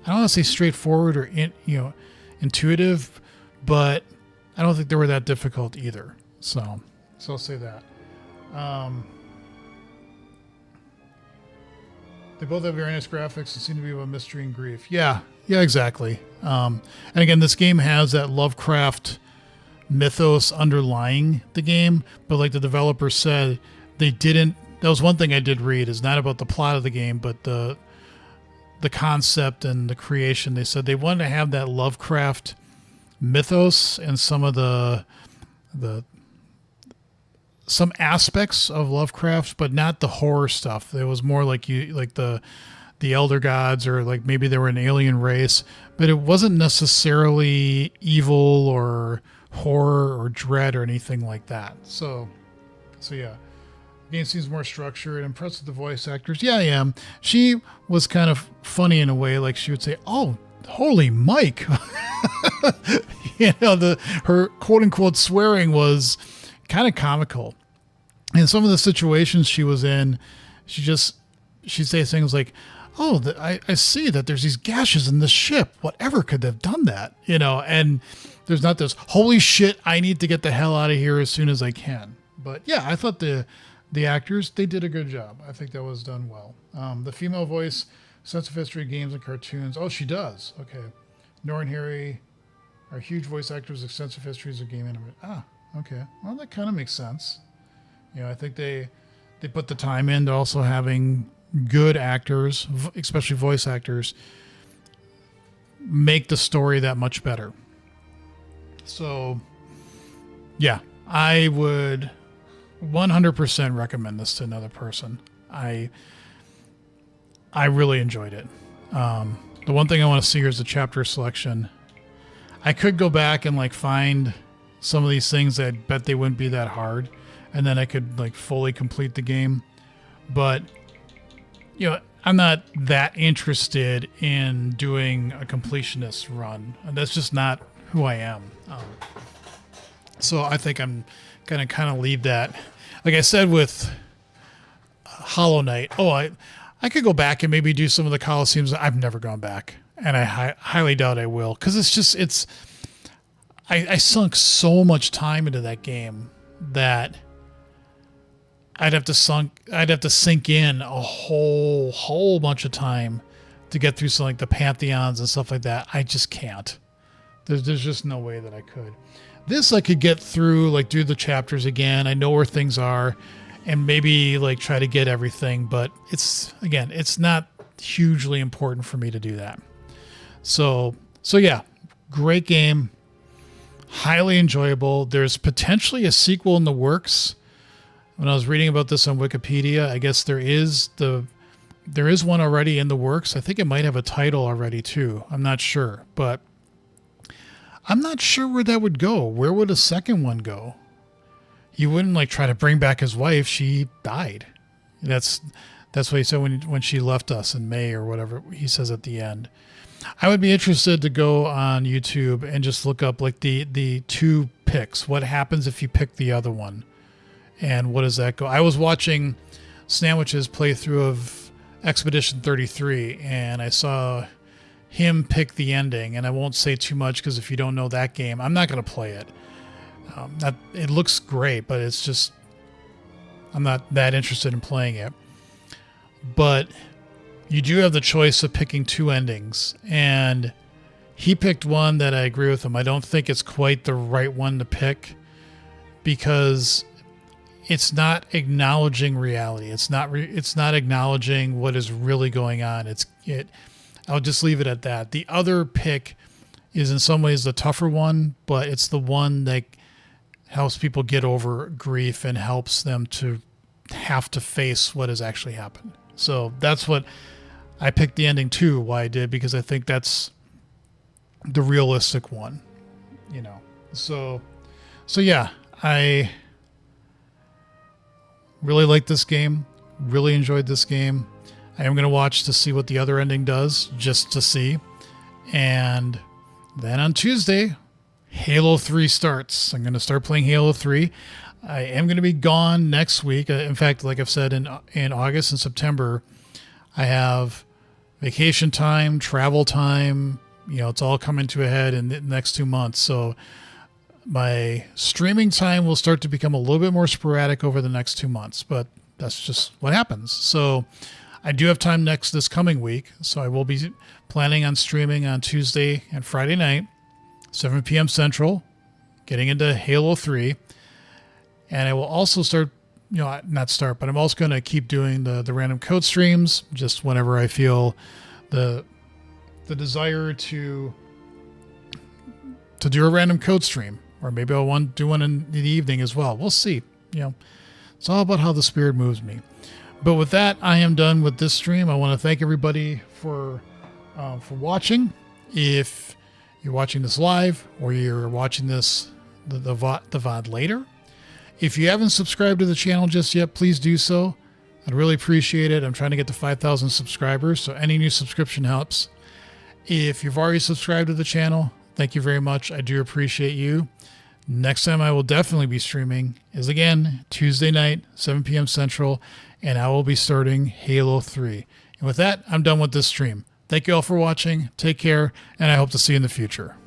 I don't want to say straightforward or intuitive, but I don't think they were that difficult either. So I'll say that. They both have very nice graphics and seem to be about mystery and grief. Yeah, exactly. And again, this game has that Lovecraft mythos underlying the game, but like the developer said, they didn't. That was one thing I did read, is not about the plot of the game, but the concept and the creation. They said they wanted to have that Lovecraft mythos and some of the some aspects of Lovecraft, but not the horror stuff. It was more like the elder gods, or like maybe they were an alien race, but it wasn't necessarily evil or horror or dread or anything like that. So yeah. The game seems more structured. Impressed with the voice actors. Yeah, I am. She was kind of funny in a way. Like she would say, "Oh, holy Mike." Her quote unquote swearing was kind of comical. And some of the situations she was in, she'd say things like, "Oh, I see that there's these gashes in the ship. Whatever could have done that?" And there's not this, "Holy shit, I need to get the hell out of here as soon as I can." But yeah, I thought the actors, they did a good job. I think that was done well. The female voice, sense of history, games and cartoons. Oh, she does. Okay. Nora and Harry are huge voice actors, extensive histories of game anime. Okay. Well, that kind of makes sense. I think they put the time into also having good actors, especially voice actors, make the story that much better. So, yeah, I would 100% recommend this to another person. I really enjoyed it. The one thing I want to see here is the chapter selection. I could go back and find some of these things that I bet they wouldn't be that hard, and then I could fully complete the game. But I'm not that interested in doing a completionist run. That's just not who I am. So I think I'm going to kind of leave that. Like I said with Hollow Knight, I could go back and maybe do some of the Colosseums. I've never gone back, and I highly doubt I will, because I sunk so much time into that game that I'd have to sink in a whole bunch of time to get through some like the Pantheons and stuff like that. I just can't. There's just no way that I could. This I could get through, do the chapters again. I know where things are, and maybe try to get everything, but it's not hugely important for me to do that. So yeah, great game, highly enjoyable. There's potentially a sequel in the works. When I was reading about this on Wikipedia, I guess there is one already in the works. I think it might have a title already too. I'm not sure, but I'm not sure where that would go. Where would a second one go? He wouldn't try to bring back his wife. She died. That's what he said when she left us in May or whatever he says at the end. I would be interested to go on YouTube and just look up the two picks. What happens if you pick the other one? And what does that go? I was watching Sandwich's playthrough of Expedition 33, and I saw him pick the ending. And I won't say too much, because if you don't know that game, I'm not going to play it. It looks great, but it's just, I'm not that interested in playing it. But you do have the choice of picking two endings, and he picked one that I agree with him. I don't think it's quite the right one to pick, because it's not acknowledging reality. It's not acknowledging what is really going on. I'll just leave it at that. The other pick is in some ways the tougher one, but it's the one that helps people get over grief and helps them to have to face what has actually happened. So that's what I picked the ending too. Why I did, because I think that's the realistic one, So yeah, I really liked this game. Really enjoyed this game. I am going to watch to see what the other ending does, just to see. And then on Tuesday, Halo 3 starts. I'm going to start playing Halo 3. I am going to be gone next week. In fact, like I've said, in August and September, I have vacation time, travel time. It's all coming to a head in the next 2 months. So my streaming time will start to become a little bit more sporadic over the next 2 months, but that's just what happens. So I do have time this coming week. So I will be planning on streaming on Tuesday and Friday night, 7 p.m. Central, getting into Halo 3. And I will also start, not start, but I'm also going to keep doing the random code streams just whenever I feel the desire to do a random code stream, or maybe I'll want to do one in the evening as well. We'll see. it's all about how the spirit moves me. But with that, I am done with this stream. I want to thank everybody for watching. If you're watching this live or you're watching this the VOD later, if you haven't subscribed to the channel just yet, please do so. I'd really appreciate it. I'm trying to get to 5,000 subscribers, so any new subscription helps. If you've already subscribed to the channel, thank you very much. I do appreciate you. Next time I will definitely be streaming is, again, Tuesday night, 7 p.m. Central, and I will be starting Halo 3. And with that, I'm done with this stream. Thank you all for watching. Take care, and I hope to see you in the future.